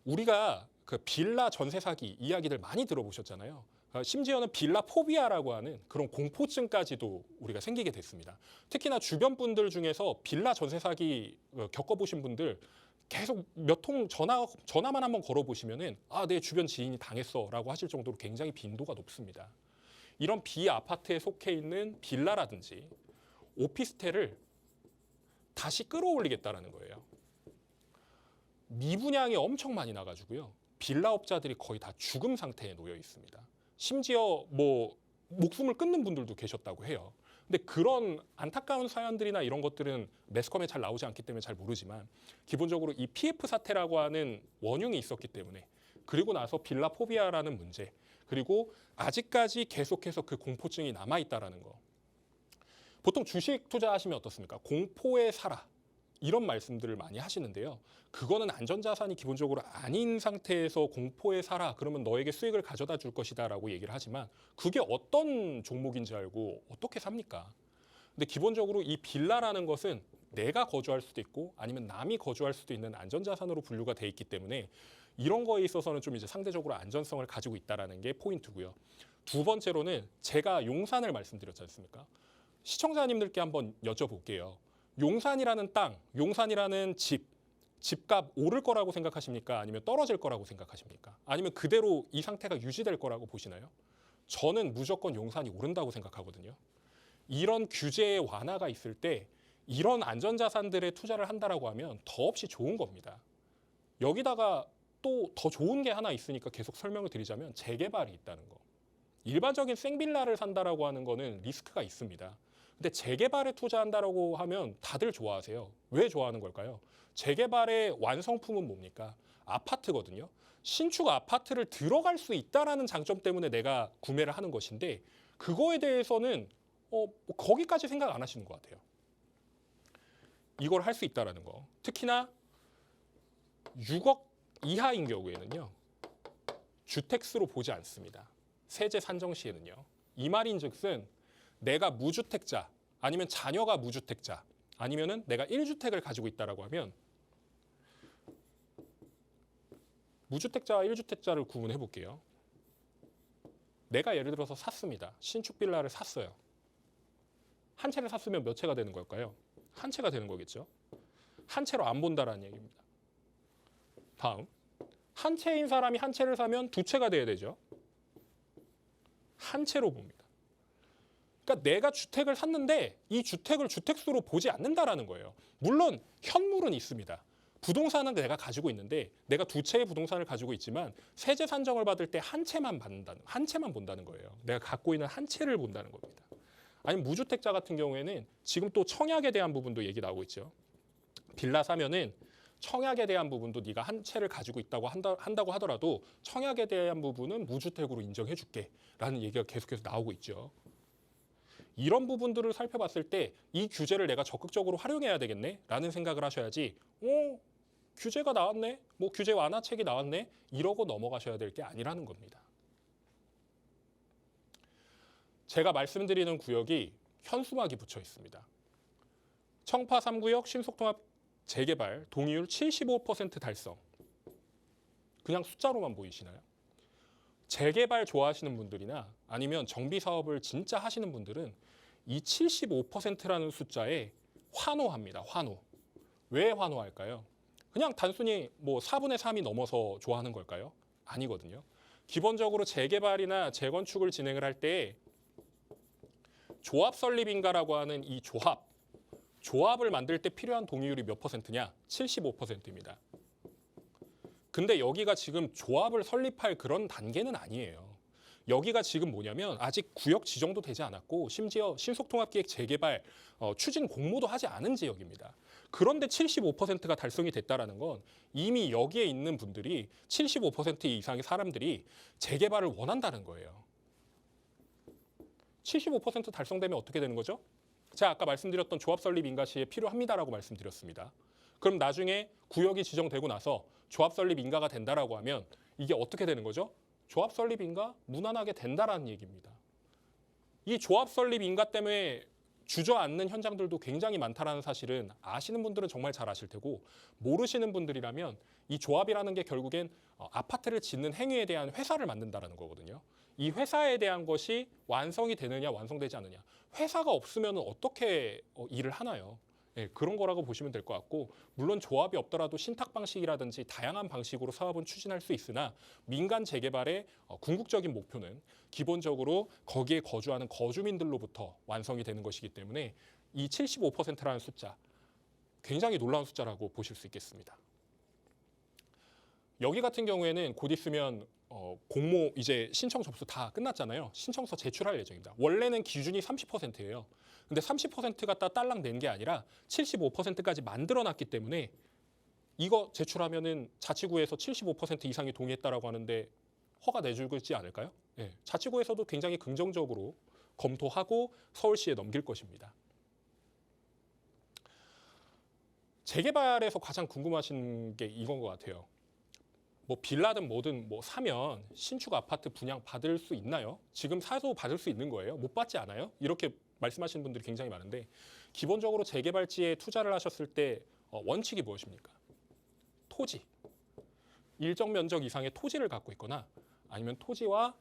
우리가 그 빌라 전세 사기 이야기들 많이 들어보셨잖아요. 심지어는 빌라 포비아라고 하는 그런 공포증까지도 우리가 생기게 됐습니다. 특히나 주변 분들 중에서 빌라 전세 사기 겪어보신 분들 계속 몇 통 전화만 한번 걸어보시면은 내 주변 지인이 당했어라고 하실 정도로 굉장히 빈도가 높습니다. 이런 비아파트에 속해 있는 빌라라든지 오피스텔을 다시 끌어올리겠다라는 거예요. 미분양이 엄청 많이 나가지고요. 빌라업자들이 거의 다 죽음 상태에 놓여 있습니다. 심지어 뭐 목숨을 끊는 분들도 계셨다고 해요. 근데 그런 안타까운 사연들이나 이런 것들은 매스컴에 잘 나오지 않기 때문에 잘 모르지만 기본적으로 이 PF 사태라고 하는 원흉이 있었기 때문에 그리고 나서 빌라 포비아라는 문제 그리고 아직까지 계속해서 그 공포증이 남아있다라는 거. 보통 주식 투자하시면 어떻습니까? 공포에 살아. 이런 말씀들을 많이 하시는데요. 그거는 안전자산이 기본적으로 아닌 상태에서 공포에 살아. 그러면 너에게 수익을 가져다 줄 것이다 라고 얘기를 하지만 그게 어떤 종목인지 알고 어떻게 삽니까? 근데 기본적으로 이 빌라라는 것은 내가 거주할 수도 있고 아니면 남이 거주할 수도 있는 안전자산으로 분류가 돼 있기 때문에 이런 거에 있어서는 좀 이제 상대적으로 안전성을 가지고 있다는 게 포인트고요. 두 번째로는 제가 용산을 말씀드렸지 않습니까? 시청자님들께 한번 여쭤볼게요. 용산이라는 땅, 용산이라는 집값 오를 거라고 생각하십니까? 아니면 떨어질 거라고 생각하십니까? 아니면 그대로 이 상태가 유지될 거라고 보시나요? 저는 무조건 용산이 오른다고 생각하거든요. 이런 규제의 완화가 있을 때 이런 안전자산들에 투자를 한다라고 하면 더없이 좋은 겁니다. 여기다가 또 더 좋은 게 하나 있으니까 계속 설명을 드리자면 재개발이 있다는 거. 일반적인 생빌라를 산다라고 하는 거는 리스크가 있습니다. 근데 재개발에 투자한다라고 하면 다들 좋아하세요. 왜 좋아하는 걸까요? 재개발의 완성품은 뭡니까? 아파트거든요. 신축 아파트를 들어갈 수 있다라는 장점 때문에 내가 구매를 하는 것인데 그거에 대해서는 거기까지 생각 안 하시는 것 같아요. 이걸 할 수 있다라는 거. 특히나 6억 이하인 경우에는요. 주택수로 보지 않습니다. 세제 산정 시에는요. 이 말인즉슨 내가 무주택자 아니면 자녀가 무주택자 아니면은 내가 1주택을 가지고 있다라고 하면 무주택자와 1주택자를 구분해 볼게요. 내가 예를 들어서 샀습니다. 신축 빌라를 샀어요. 한 채를 샀으면 몇 채가 되는 걸까요? 한 채가 되는 거겠죠. 한 채로 안 본다라는 얘기입니다. 다음. 한 채인 사람이 한 채를 사면 두 채가 돼야 되죠. 한 채로 봅니다. 그러니까 내가 주택을 샀는데 이 주택을 주택수로 보지 않는다라는 거예요. 물론 현물은 있습니다. 부동산은 내가 가지고 있는데 내가 두 채의 부동산을 가지고 있지만 세제 산정을 받을 때 한 채만 본다는 거예요. 내가 갖고 있는 한 채를 본다는 겁니다. 아니면 무주택자 같은 경우에는 지금 또 청약에 대한 부분도 얘기 나오고 있죠. 빌라 사면은 청약에 대한 부분도 네가 한 채를 가지고 있다고 한다고 하더라도 청약에 대한 부분은 무주택으로 인정해 줄게 라는 얘기가 계속해서 나오고 있죠. 이런 부분들을 살펴봤을 때 이 규제를 내가 적극적으로 활용해야 되겠네 라는 생각을 하셔야지 규제가 나왔네, 뭐 규제 완화책이 나왔네 이러고 넘어가셔야 될 게 아니라는 겁니다. 제가 말씀드리는 구역이 현수막이 붙여 있습니다. 청파 3구역 신속통합 재개발 동의율 75% 달성. 그냥 숫자로만 보이시나요? 재개발 좋아하시는 분들이나 아니면 정비 사업을 진짜 하시는 분들은 이 75%라는 숫자에 환호합니다. 환호. 왜 환호할까요? 그냥 단순히 뭐 4분의 3이 넘어서 좋아하는 걸까요? 아니거든요. 기본적으로 재개발이나 재건축을 진행을 할 때 조합 설립인가라고 하는 이 조합을 만들 때 필요한 동의율이 몇 퍼센트냐? 75%입니다. 근데 여기가 지금 조합을 설립할 그런 단계는 아니에요. 여기가 지금 뭐냐면 아직 구역 지정도 되지 않았고 심지어 신속통합기획 재개발 추진 공모도 하지 않은 지역입니다. 그런데 75%가 달성이 됐다는 건 이미 여기에 있는 분들이 75% 이상의 사람들이 재개발을 원한다는 거예요. 75% 달성되면 어떻게 되는 거죠? 제가 아까 말씀드렸던 조합 설립 인가 시에 필요합니다라고 말씀드렸습니다. 그럼 나중에 구역이 지정되고 나서 조합 설립 인가가 된다라고 하면 이게 어떻게 되는 거죠? 조합 설립 인가 무난하게 된다라는 얘기입니다. 이 조합 설립 인가 때문에 주저앉는 현장들도 굉장히 많다라는 사실은 아시는 분들은 정말 잘 아실 테고 모르시는 분들이라면 이 조합이라는 게 결국엔 아파트를 짓는 행위에 대한 회사를 만든다라는 거거든요. 이 회사에 대한 것이 완성이 되느냐 완성되지 않느냐. 회사가 없으면 어떻게 일을 하나요? 네, 그런 거라고 보시면 될 것 같고 물론 조합이 없더라도 신탁 방식이라든지 다양한 방식으로 사업은 추진할 수 있으나 민간 재개발의 궁극적인 목표는 기본적으로 거기에 거주하는 거주민들로부터 완성이 되는 것이기 때문에 이 75%라는 숫자 굉장히 놀라운 숫자라고 보실 수 있겠습니다. 여기 같은 경우에는 곧 있으면 공모 이제 신청 접수 다 끝났잖아요. 신청서 제출할 예정입니다. 원래는 기준이 30%예요. 근데 30% 갖다 딸랑 낸 게 아니라 75%까지 만들어놨기 때문에 이거 제출하면은 자치구에서 75% 이상이 동의했다라고 하는데 허가 내주지 않을까요? 네, 자치구에서도 굉장히 긍정적으로 검토하고 서울시에 넘길 것입니다. 재개발에서 가장 궁금하신 게 이건 것 같아요. 뭐 빌라든 뭐든 뭐 사면 신축 아파트 분양 받을 수 있나요? 지금 사도 받을 수 있는 거예요? 못 받지 않아요? 이렇게 말씀하시는 분들이 굉장히 많은데 기본적으로 재개발지에 투자를 하셨을 때 원칙이 무엇입니까? 토지. 일정 면적 이상의 토지를 갖고 있거나 아니면 토지와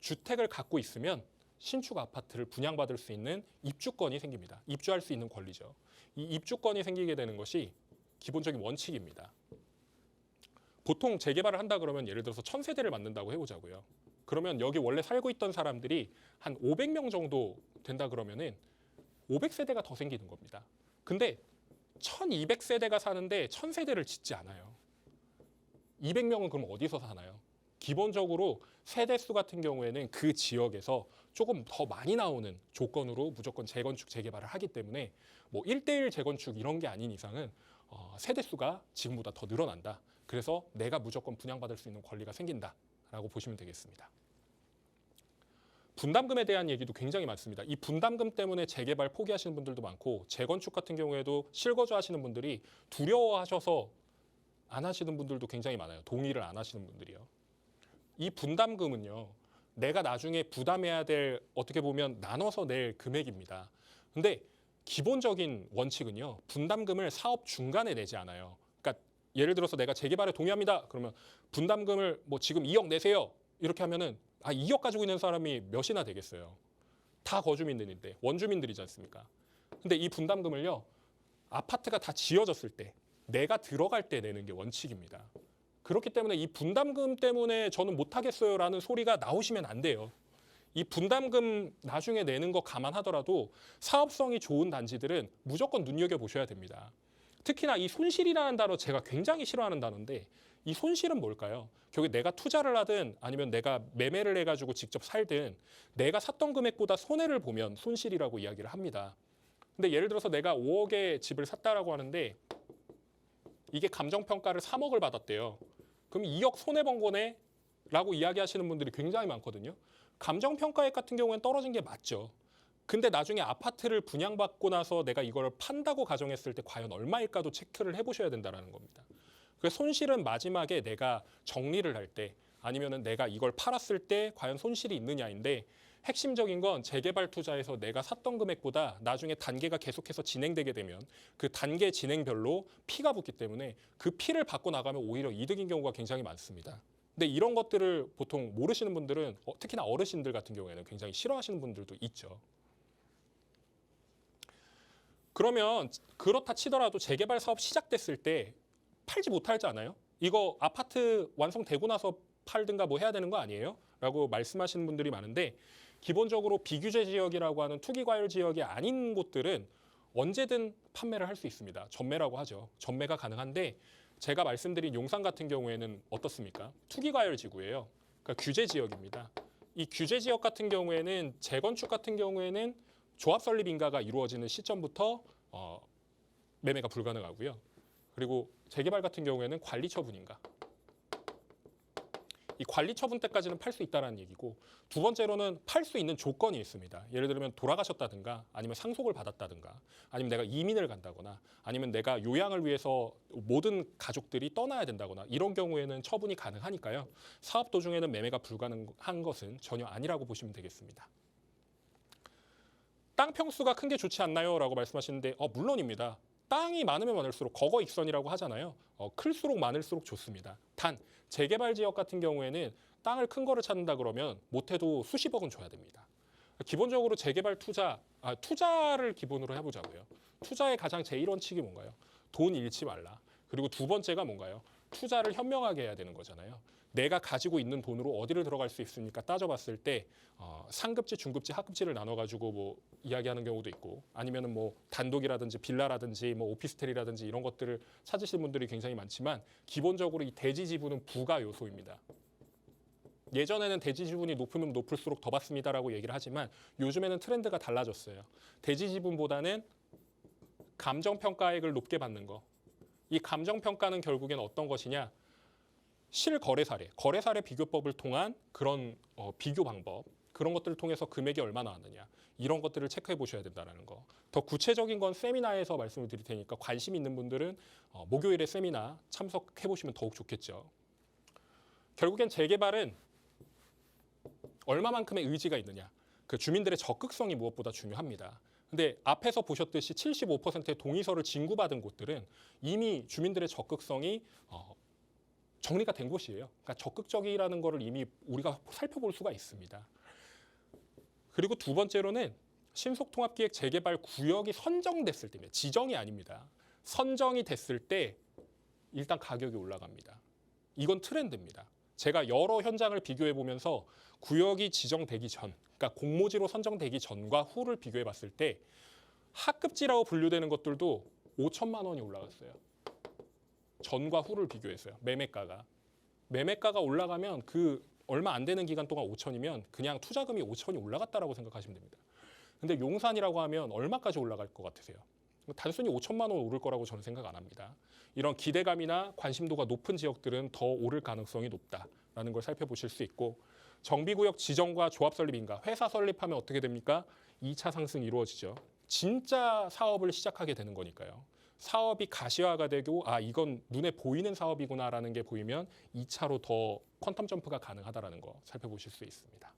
주택을 갖고 있으면 신축 아파트를 분양받을 수 있는 입주권이 생깁니다. 입주할 수 있는 권리죠. 이 입주권이 생기게 되는 것이 기본적인 원칙입니다. 보통 재개발을 한다 그러면 예를 들어서 1000세대를 만든다고 해보자고요. 그러면 여기 원래 살고 있던 사람들이 한 500명 정도 된다 그러면은 500세대가 더 생기는 겁니다. 근데 1200세대가 사는데 1000세대를 짓지 않아요. 200명은 그럼 어디서 사나요? 기본적으로 세대수 같은 경우에는 그 지역에서 조금 더 많이 나오는 조건으로 무조건 재건축, 재개발을 하기 때문에 뭐 1:1 재건축 이런 게 아닌 이상은 세대수가 지금보다 더 늘어난다. 그래서 내가 무조건 분양받을 수 있는 권리가 생긴다라고 보시면 되겠습니다. 분담금에 대한 얘기도 굉장히 많습니다. 이 분담금 때문에 재개발 포기하시는 분들도 많고 재건축 같은 경우에도 실거주 하시는 분들이 두려워하셔서 안 하시는 분들도 굉장히 많아요. 동의를 안 하시는 분들이요. 이 분담금은요. 내가 나중에 부담해야 될 어떻게 보면 나눠서 낼 금액입니다. 근데 기본적인 원칙은요. 분담금을 사업 중간에 내지 않아요. 그러니까 예를 들어서 내가 재개발에 동의합니다. 그러면 분담금을 뭐 지금 2억 내세요. 이렇게 하면은 2억 가지고 있는 사람이 몇이나 되겠어요. 다 거주민들인데 원주민들이지 않습니까? 근데 이 분담금을요. 아파트가 다 지어졌을 때 내가 들어갈 때 내는 게 원칙입니다. 그렇기 때문에 이 분담금 때문에 저는 못하겠어요라는 소리가 나오시면 안 돼요. 이 분담금 나중에 내는 거 감안하더라도 사업성이 좋은 단지들은 무조건 눈여겨보셔야 됩니다. 특히나 이 손실이라는 단어 제가 굉장히 싫어하는 단어인데 이 손실은 뭘까요? 결국 내가 투자를 하든 아니면 내가 매매를 해가지고 직접 살든 내가 샀던 금액보다 손해를 보면 손실이라고 이야기를 합니다. 근데 예를 들어서 내가 5억의 집을 샀다라고 하는데 이게 감정평가를 3억을 받았대요. 그럼 2억 손해본 거네? 라고 이야기하시는 분들이 굉장히 많거든요. 감정평가액 같은 경우에는 떨어진 게 맞죠. 근데 나중에 아파트를 분양받고 나서 내가 이걸 판다고 가정했을 때 과연 얼마일까도 체크를 해보셔야 된다는 겁니다. 그 손실은 마지막에 내가 정리를 할 때 아니면은 내가 이걸 팔았을 때 과연 손실이 있느냐인데 핵심적인 건 재개발 투자에서 내가 샀던 금액보다 나중에 단계가 계속해서 진행되게 되면 그 단계 진행별로 피가 붙기 때문에 그 피를 받고 나가면 오히려 이득인 경우가 굉장히 많습니다. 근데 이런 것들을 보통 모르시는 분들은 특히나 어르신들 같은 경우에는 굉장히 싫어하시는 분들도 있죠. 그러면 그렇다 치더라도 재개발 사업 시작됐을 때 팔지 못하지 않아요? 이거 아파트 완성되고 나서 팔든가 뭐 해야 되는 거 아니에요? 라고 말씀하시는 분들이 많은데 기본적으로 비규제 지역이라고 하는 투기과열 지역이 아닌 곳들은 언제든 판매를 할 수 있습니다. 전매라고 하죠. 전매가 가능한데 제가 말씀드린 용산 같은 경우에는 어떻습니까? 투기과열 지구예요. 그러니까 규제 지역입니다. 이 규제 지역 같은 경우에는 재건축 같은 경우에는 조합 설립 인가가 이루어지는 시점부터 매매가 불가능하고요. 그리고 재개발 같은 경우에는 관리 처분 인가. 이 관리 처분 때까지는 팔 수 있다는 얘기고 두 번째로는 팔 수 있는 조건이 있습니다. 예를 들면 돌아가셨다든가 아니면 상속을 받았다든가 아니면 내가 이민을 간다거나 아니면 내가 요양을 위해서 모든 가족들이 떠나야 된다거나 이런 경우에는 처분이 가능하니까요. 사업 도중에는 매매가 불가능한 것은 전혀 아니라고 보시면 되겠습니다. 땅 평수가 큰 게 좋지 않나요? 라고 말씀하시는데 물론입니다. 땅이 많으면 많을수록 거거익선이라고 하잖아요. 클수록 많을수록 좋습니다. 단 재개발 지역 같은 경우에는 땅을 큰 거를 찾는다 그러면 못해도 수십억은 줘야 됩니다. 기본적으로 재개발 투자를 기본으로 해보자고요. 투자의 가장 제1원칙이 뭔가요? 돈 잃지 말라. 그리고 두 번째가 뭔가요? 투자를 현명하게 해야 되는 거잖아요. 내가 가지고 있는 돈으로 어디를 들어갈 수 있습니까? 따져봤을 때 상급지, 중급지, 하급지를 나눠가지고 뭐 이야기하는 경우도 있고 아니면은 뭐 단독이라든지 빌라라든지 뭐 오피스텔이라든지 이런 것들을 찾으시는 분들이 굉장히 많지만 기본적으로 이 대지 지분은 부가 요소입니다. 예전에는 대지 지분이 높으면 높을수록 더 받습니다라고 얘기를 하지만 요즘에는 트렌드가 달라졌어요. 대지 지분보다는 감정평가액을 높게 받는 거. 이 감정평가는 결국엔 어떤 것이냐? 실거래 사례, 거래 사례 비교법을 통한 그런 비교 방법, 그런 것들을 통해서 금액이 얼마 나왔느냐 이런 것들을 체크해 보셔야 된다는 거. 더 구체적인 건 세미나에서 말씀을 드릴 테니까 관심 있는 분들은 목요일에 세미나 참석해 보시면 더욱 좋겠죠. 결국엔 재개발은 얼마만큼의 의지가 있느냐, 그 주민들의 적극성이 무엇보다 중요합니다. 근데 앞에서 보셨듯이 75%의 동의서를 진구받은 곳들은 이미 주민들의 적극성이 정리가 된 곳이에요. 그러니까 적극적이라는 거를 이미 우리가 살펴볼 수가 있습니다. 그리고 두 번째로는 신속통합기획 재개발 구역이 선정됐을 때입니다. 지정이 아닙니다. 선정이 됐을 때 일단 가격이 올라갑니다. 이건 트렌드입니다. 제가 여러 현장을 비교해 보면서 구역이 지정되기 전, 그러니까 공모지로 선정되기 전과 후를 비교해 봤을 때 하급지라고 분류되는 것들도 5천만 원이 올라갔어요. 전과 후를 비교했어요. 매매가가 올라가면 그 얼마 안 되는 기간 동안 5천이면 그냥 투자금이 5천이 올라갔다라고 생각하시면 됩니다. 근데 용산이라고 하면 얼마까지 올라갈 것 같으세요? 단순히 5천만 원 오를 거라고 저는 생각 안 합니다. 이런 기대감이나 관심도가 높은 지역들은 더 오를 가능성이 높다라는 걸 살펴보실 수 있고 정비구역 지정과 조합 설립인가 회사 설립하면 어떻게 됩니까? 2차 상승이 이루어지죠. 진짜 사업을 시작하게 되는 거니까요. 사업이 가시화가 되고 이건 눈에 보이는 사업이구나라는 게 보이면 2차로 더 퀀텀 점프가 가능하다라는 거 살펴보실 수 있습니다.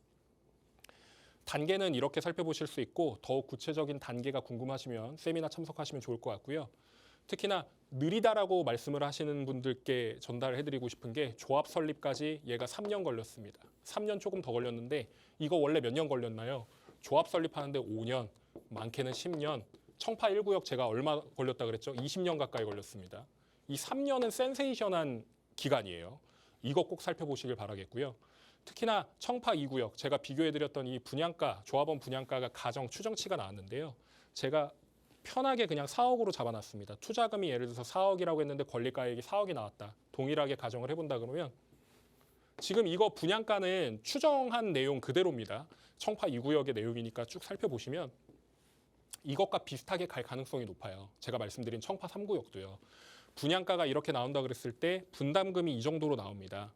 단계는 이렇게 살펴보실 수 있고 더욱 구체적인 단계가 궁금하시면 세미나 참석하시면 좋을 것 같고요. 특히나 느리다라고 말씀을 하시는 분들께 전달해드리고 싶은 게 조합 설립까지 얘가 3년 걸렸습니다. 3년 조금 더 걸렸는데 이거 원래 몇 년 걸렸나요? 조합 설립하는데 5년, 많게는 10년, 청파 1구역 제가 얼마 걸렸다 그랬죠? 20년 가까이 걸렸습니다. 이 3년은 센세이션한 기간이에요. 이거 꼭 살펴보시길 바라겠고요. 특히나 청파 2구역 제가 비교해드렸던 이 분양가, 조합원 분양가가 가정 추정치가 나왔는데요. 제가 편하게 그냥 4억으로 잡아놨습니다. 투자금이 예를 들어서 4억이라고 했는데 권리가액이 4억이 나왔다. 동일하게 가정을 해본다 그러면 지금 이거 분양가는 추정한 내용 그대로입니다. 청파 2구역의 내용이니까 쭉 살펴보시면 이것과 비슷하게 갈 가능성이 높아요. 제가 말씀드린 청파 3구역도요. 분양가가 이렇게 나온다 그랬을 때 분담금이 이 정도로 나옵니다.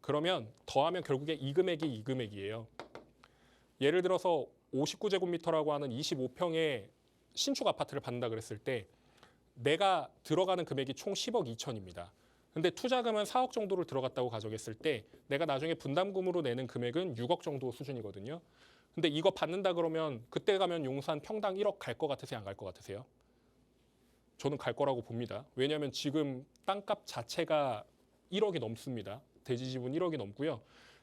그러면 더하면 결국에 이 금액이 이 금액이에요. 예를 들어서 59제곱미터라고 하는 25평의 신축 아파트를 받는다 그랬을 때 내가 들어가는 금액이 총 10억 2천입니다. 근데 투자금은 4억 정도를 들어갔다고 가정했을 때 내가 나중에 분담금으로 내는 금액은 6억 정도 수준이거든요. 근데 이거 받는다 그러면 그때 가면 용산 평당 1억 갈 것 같으세요? 안 갈 것 같으세요? 저는 갈 거라고 봅니다. 왜냐하면 지금 땅값 자체가 1억이 넘습니다. 대지 지분 1억이 넘고요.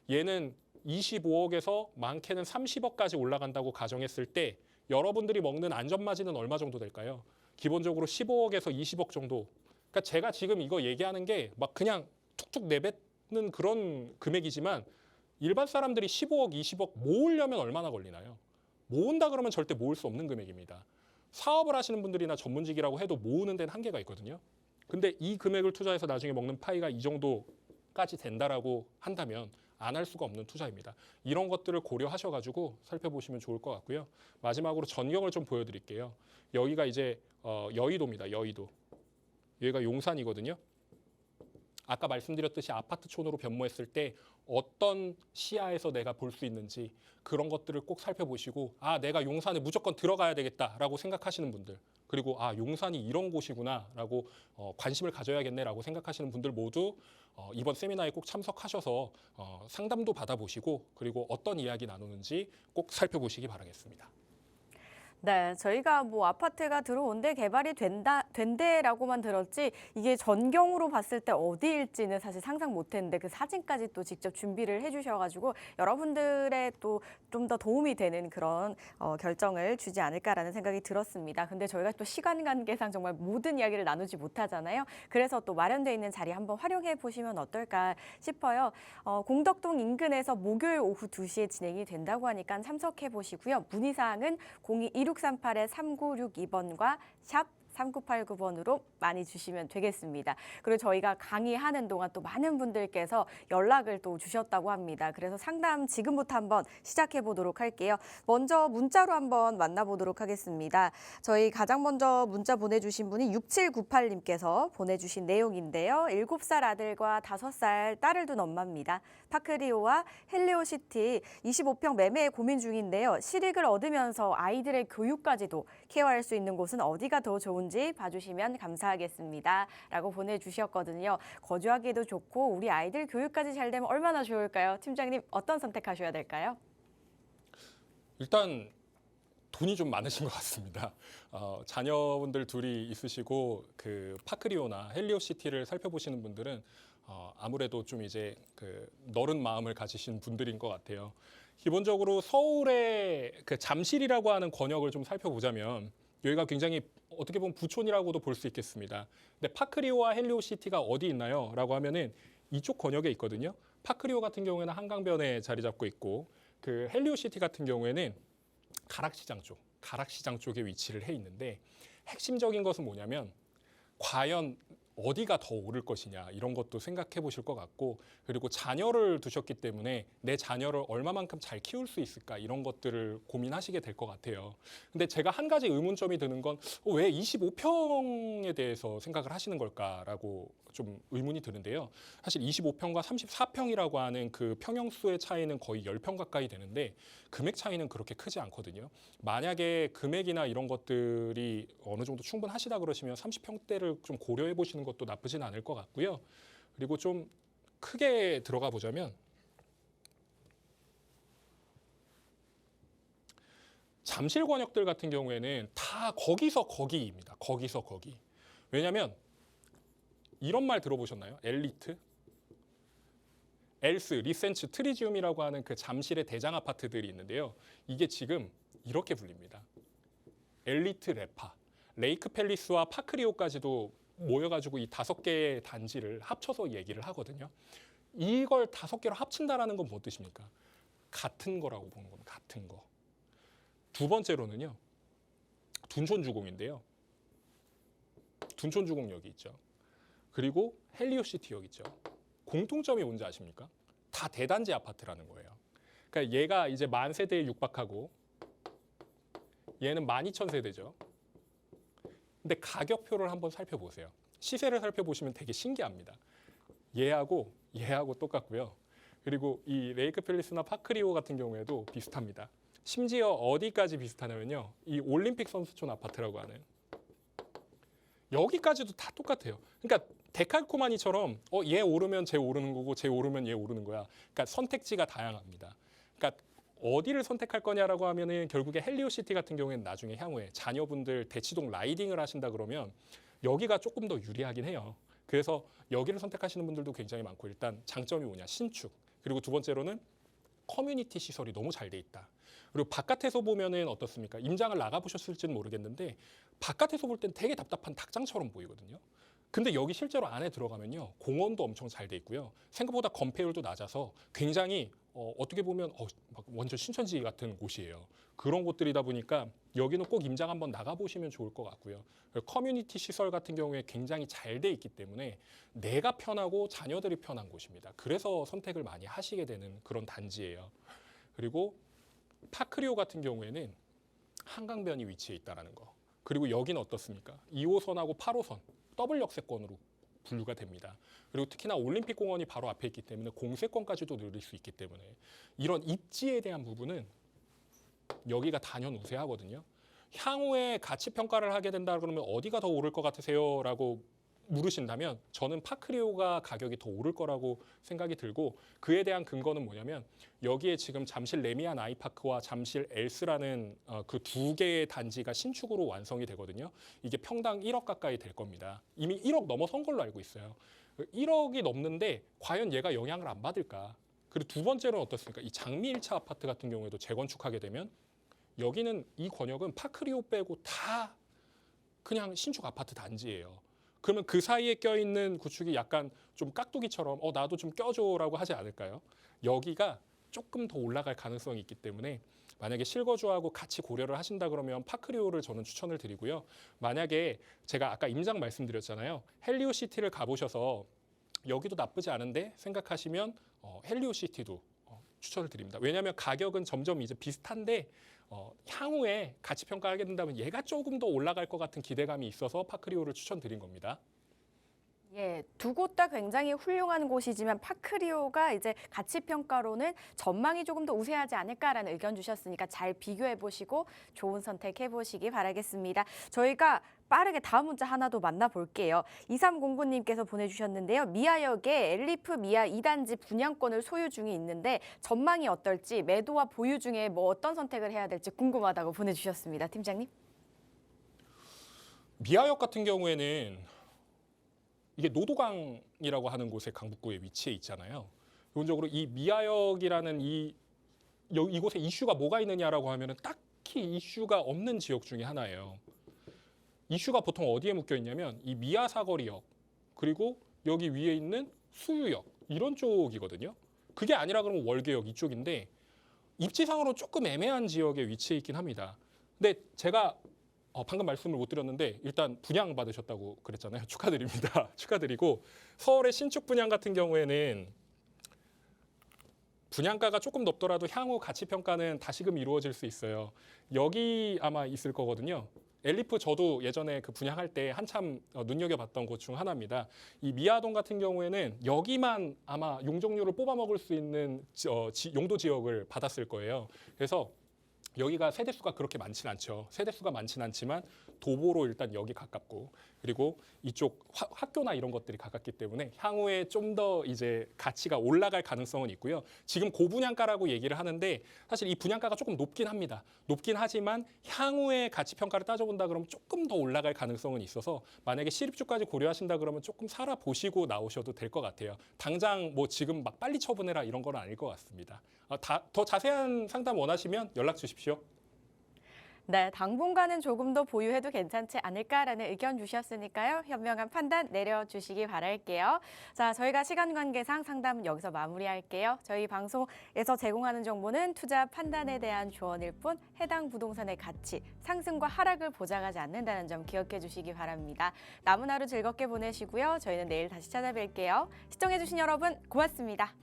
얘는 25억에서 많게는 30억까지 올라간다고 가정했을 때 여러분들이 먹는 안전마진은 얼마 정도 될까요? 기본적으로 15억에서 20억 정도. 그러니까 제가 지금 이거 얘기하는 게 막 그냥 툭툭 내뱉는 그런 금액이지만 일반 사람들이 15억, 20억 모으려면 얼마나 걸리나요? 모은다 그러면 절대 모을 수 없는 금액입니다. 사업을 하시는 분들이나 전문직이라고 해도 모으는 데는 한계가 있거든요. 근데 이 금액을 투자해서 나중에 먹는 파이가 이 정도까지 된다라고 한다면 안 할 수가 없는 투자입니다. 이런 것들을 고려하셔가지고 살펴보시면 좋을 것 같고요. 마지막으로 전경을 좀 보여드릴게요. 여기가 이제 여의도입니다. 여의도. 여기가 용산이거든요. 아까 말씀드렸듯이 아파트촌으로 변모했을 때 어떤 시야에서 내가 볼 수 있는지 그런 것들을 꼭 살펴보시고 아 내가 용산에 무조건 들어가야 되겠다라고 생각하시는 분들 그리고 아 용산이 이런 곳이구나라고 관심을 가져야겠네라고 생각하시는 분들 모두 이번 세미나에 꼭 참석하셔서 상담도 받아보시고 그리고 어떤 이야기 나누는지 꼭 살펴보시기 바라겠습니다. 네, 저희가 뭐 아파트가 들어온데 개발이 된대라고만 들었지 이게 전경으로 봤을 때 어디일지는 사실 상상 못했는데 그 사진까지 또 직접 준비를 해주셔가지고 여러분들의 또 좀 더 도움이 되는 그런 결정을 주지 않을까라는 생각이 들었습니다. 근데 저희가 또 시간 관계상 정말 모든 이야기를 나누지 못하잖아요. 그래서 또 마련되어 있는 자리 한번 활용해 보시면 어떨까 싶어요. 공덕동 인근에서 목요일 오후 2시에 진행이 된다고 하니까 참석해 보시고요. 문의사항은 02-1638-3962번과 샵 3989번으로 많이 주시면 되겠습니다. 그리고 저희가 강의하는 동안 또 많은 분들께서 연락을 또 주셨다고 합니다. 그래서 상담 지금부터 한번 시작해 보도록 할게요. 먼저 문자로 한번 만나보도록 하겠습니다. 저희 가장 먼저 문자 보내주신 분이 6798님께서 보내주신 내용인데요. 7살 아들과 5살 딸을 둔 엄마입니다. 파크리오와 헬리오시티 25평 매매에 고민 중인데요. 실익을 얻으면서 아이들의 교육까지도 케어할 수 있는 곳은 어디가 더 좋은지 봐주시면 감사하겠습니다. 라고 보내주셨거든요. 거주하기도 좋고 우리 아이들 교육까지 잘 되면 얼마나 좋을까요? 팀장님 어떤 선택하셔야 될까요? 일단 돈이 좀 많으신 것 같습니다. 자녀분들 둘이 있으시고 그 파크리오나 헬리오시티를 살펴보시는 분들은 아무래도 좀 이제 그 너른 마음을 가지신 분들인 것 같아요. 기본적으로 서울의 그 잠실이라고 하는 권역을 좀 살펴보자면 여기가 굉장히 어떻게 보면 부촌이라고도 볼 수 있겠습니다. 근데 파크리오와 헬리오시티가 어디 있나요? 라고 하면은 이쪽 권역에 있거든요. 파크리오 같은 경우에는 한강변에 자리 잡고 있고 그 헬리오시티 같은 경우에는 가락시장 쪽에 위치를 해 있는데 핵심적인 것은 뭐냐면 과연 어디가 더 오를 것이냐 이런 것도 생각해 보실 것 같고 그리고 자녀를 두셨기 때문에 내 자녀를 얼마만큼 잘 키울 수 있을까 이런 것들을 고민하시게 될 것 같아요. 근데 제가 한 가지 의문점이 드는 건 왜 25평에 대해서 생각을 하시는 걸까라고 좀 의문이 드는데요. 사실 25평과 34평이라고 하는 그 평형수의 차이는 거의 10평 가까이 되는데 금액 차이는 그렇게 크지 않거든요. 만약에 금액이나 이런 것들이 어느 정도 충분하시다 그러시면 30평대를 좀 고려해 보시는 것도 나쁘진 않을 것 같고요. 그리고 좀 크게 들어가 보자면 잠실 권역들 같은 경우에는 다 거기서 거기입니다. 거기서 거기. 왜냐하면 이런 말 들어보셨나요? 엘리트? 엘스, 리센츠, 트리지움이라고 하는 그 잠실의 대장 아파트들이 있는데요. 이게 지금 이렇게 불립니다. 엘리트 레파, 레이크 팰리스와 파크리오까지도 모여가지고 이 5개의 단지를 합쳐서 얘기를 하거든요. 이걸 5개로 합친다라는 건 뭐 뜻입니까? 같은 거라고 보는 겁니다. 같은 거. 두 번째로는요. 둔촌주공인데요. 둔촌주공역이 있죠. 그리고 헬리오시티역 있죠. 공통점이 뭔지 아십니까? 다 대단지 아파트라는 거예요. 그러니까 얘가 이제 만 세대에 육박하고 얘는 12,000세대죠. 근데 가격표를 한번 살펴보세요. 시세를 살펴보시면 되게 신기합니다. 얘하고 똑같고요. 그리고 이 레이크 팰리스나 파크리오 같은 경우에도 비슷합니다. 심지어 어디까지 비슷하냐면요. 이 올림픽 선수촌 아파트라고 하는 여기까지도 다 똑같아요. 그러니까 데칼코마니처럼 얘 오르면 쟤 오르는 거고 쟤 오르면 얘 오르는 거야. 그러니까 선택지가 다양합니다. 그러니까 어디를 선택할 거냐라고 하면은 결국에 헬리오시티 같은 경우에는 나중에 향후에 자녀분들 대치동 라이딩을 하신다 그러면 여기가 조금 더 유리하긴 해요. 그래서 여기를 선택하시는 분들도 굉장히 많고 일단 장점이 뭐냐 신축 그리고 두 번째로는 커뮤니티 시설이 너무 잘 돼 있다. 그리고 바깥에서 보면은 어떻습니까? 임장을 나가보셨을지는 모르겠는데 바깥에서 볼 땐 되게 답답한 닭장처럼 보이거든요. 근데 여기 실제로 안에 들어가면요. 공원도 엄청 잘 돼 있고요. 생각보다 건폐율도 낮아서 굉장히 어떻게 보면 막 완전 신천지 같은 곳이에요. 그런 곳들이다 보니까 여기는 꼭 임장 한번 나가보시면 좋을 것 같고요. 커뮤니티 시설 같은 경우에 굉장히 잘 돼 있기 때문에 내가 편하고 자녀들이 편한 곳입니다. 그래서 선택을 많이 하시게 되는 그런 단지예요. 그리고 파크리오 같은 경우에는 한강변이 위치해 있다는 거. 그리고 여기는 어떻습니까? 2호선하고 8호선 더블 역세권으로 분류가 됩니다. 그리고 특히나 올림픽 공원이 바로 앞에 있기 때문에 공세권까지도 누릴 수 있기 때문에 이런 입지에 대한 부분은 여기가 단연 우세하거든요. 향후에 가치 평가를 하게 된다 그러면 어디가 더 오를 것 같으세요? 라고 물으신다면 저는 파크리오가 가격이 더 오를 거라고 생각이 들고 그에 대한 근거는 뭐냐면 여기에 지금 잠실 레미안 아이파크와 잠실 엘스라는 그 두 개의 단지가 신축으로 완성이 되거든요. 이게 평당 1억 가까이 될 겁니다. 이미 1억 넘어선 걸로 알고 있어요. 1억이 넘는데 과연 얘가 영향을 안 받을까? 그리고 두 번째로는 어떻습니까? 이 장미 1차 아파트 같은 경우에도 재건축하게 되면 여기는 이 권역은 파크리오 빼고 다 그냥 신축 아파트 단지예요. 그러면 그 사이에 껴있는 구축이 약간 좀 깍두기처럼 나도 좀 껴줘라고 하지 않을까요? 여기가 조금 더 올라갈 가능성이 있기 때문에 만약에 실거주하고 같이 고려를 하신다 그러면 파크리오를 저는 추천을 드리고요. 만약에 제가 아까 임장 말씀드렸잖아요. 헬리오시티를 가보셔서 여기도 나쁘지 않은데 생각하시면 헬리오시티도 추천을 드립니다. 왜냐하면 가격은 점점 이제 비슷한데 향후에 가치 평가하게 된다면 얘가 조금 더 올라갈 것 같은 기대감이 있어서 파크리오를 추천드린 겁니다. 예, 두 곳 다 굉장히 훌륭한 곳이지만 파크리오가 이제 가치 평가로는 전망이 조금 더 우세하지 않을까라는 의견 주셨으니까 잘 비교해 보시고 좋은 선택해 보시기 바라겠습니다. 저희가 빠르게 다음 문자 하나 더 만나볼게요. 2309님께서 보내주셨는데요. 미아역에 엘리프 미아 2단지 분양권을 소유 중에 있는데 전망이 어떨지 매도와 보유 중에 뭐 어떤 선택을 해야 될지 궁금하다고 보내주셨습니다. 팀장님. 미아역 같은 경우에는 이게 노도강이라고 하는 곳에 강북구에 위치해 있잖아요. 기본적으로 이 미아역이라는 이곳에 이슈가 뭐가 있느냐라고 하면은 딱히 이슈가 없는 지역 중에 하나예요. 이슈가 보통 어디에 묶여 있냐면 이 미아 사거리역 그리고 여기 위에 있는 수유역 이런 쪽이거든요. 그게 아니라 그러면 월계역 이쪽인데 입지상으로 조금 애매한 지역에 위치해 있긴 합니다. 근데 제가 방금 말씀을 못 드렸는데 일단 분양 받으셨다고 그랬잖아요. 축하드립니다. 축하드리고 서울의 신축 분양 같은 경우에는 분양가가 조금 높더라도 향후 가치 평가는 다시금 이루어질 수 있어요. 여기 아마 있을 거거든요. 엘리프 저도 예전에 그 분양할 때 한참 눈여겨봤던 곳 중 하나입니다. 이 미아동 같은 경우에는 여기만 아마 용적률을 뽑아먹을 수 있는 용도 지역을 받았을 거예요. 그래서 여기가 세대수가 그렇게 많진 않죠. 세대수가 많진 않지만 도보로 일단 여기 가깝고 그리고 이쪽 학교나 이런 것들이 가깝기 때문에 향후에 좀 더 이제 가치가 올라갈 가능성은 있고요. 지금 고분양가라고 얘기를 하는데 사실 이 분양가가 조금 높긴 합니다. 높긴 하지만 향후에 가치 평가를 따져본다 그러면 조금 더 올라갈 가능성은 있어서 만약에 실입주까지 고려하신다 그러면 조금 살아보시고 나오셔도 될 것 같아요. 당장 뭐 지금 막 빨리 처분해라 이런 건 아닐 것 같습니다. 더 자세한 상담 원하시면 연락 주십시오. 네, 당분간은 조금 더 보유해도 괜찮지 않을까라는 의견 주셨으니까요. 현명한 판단 내려주시기 바랄게요. 자, 저희가 시간 관계상 상담은 여기서 마무리할게요. 저희 방송에서 제공하는 정보는 투자 판단에 대한 조언일 뿐 해당 부동산의 가치, 상승과 하락을 보장하지 않는다는 점 기억해 주시기 바랍니다. 남은 하루 즐겁게 보내시고요. 저희는 내일 다시 찾아뵐게요. 시청해 주신 여러분 고맙습니다.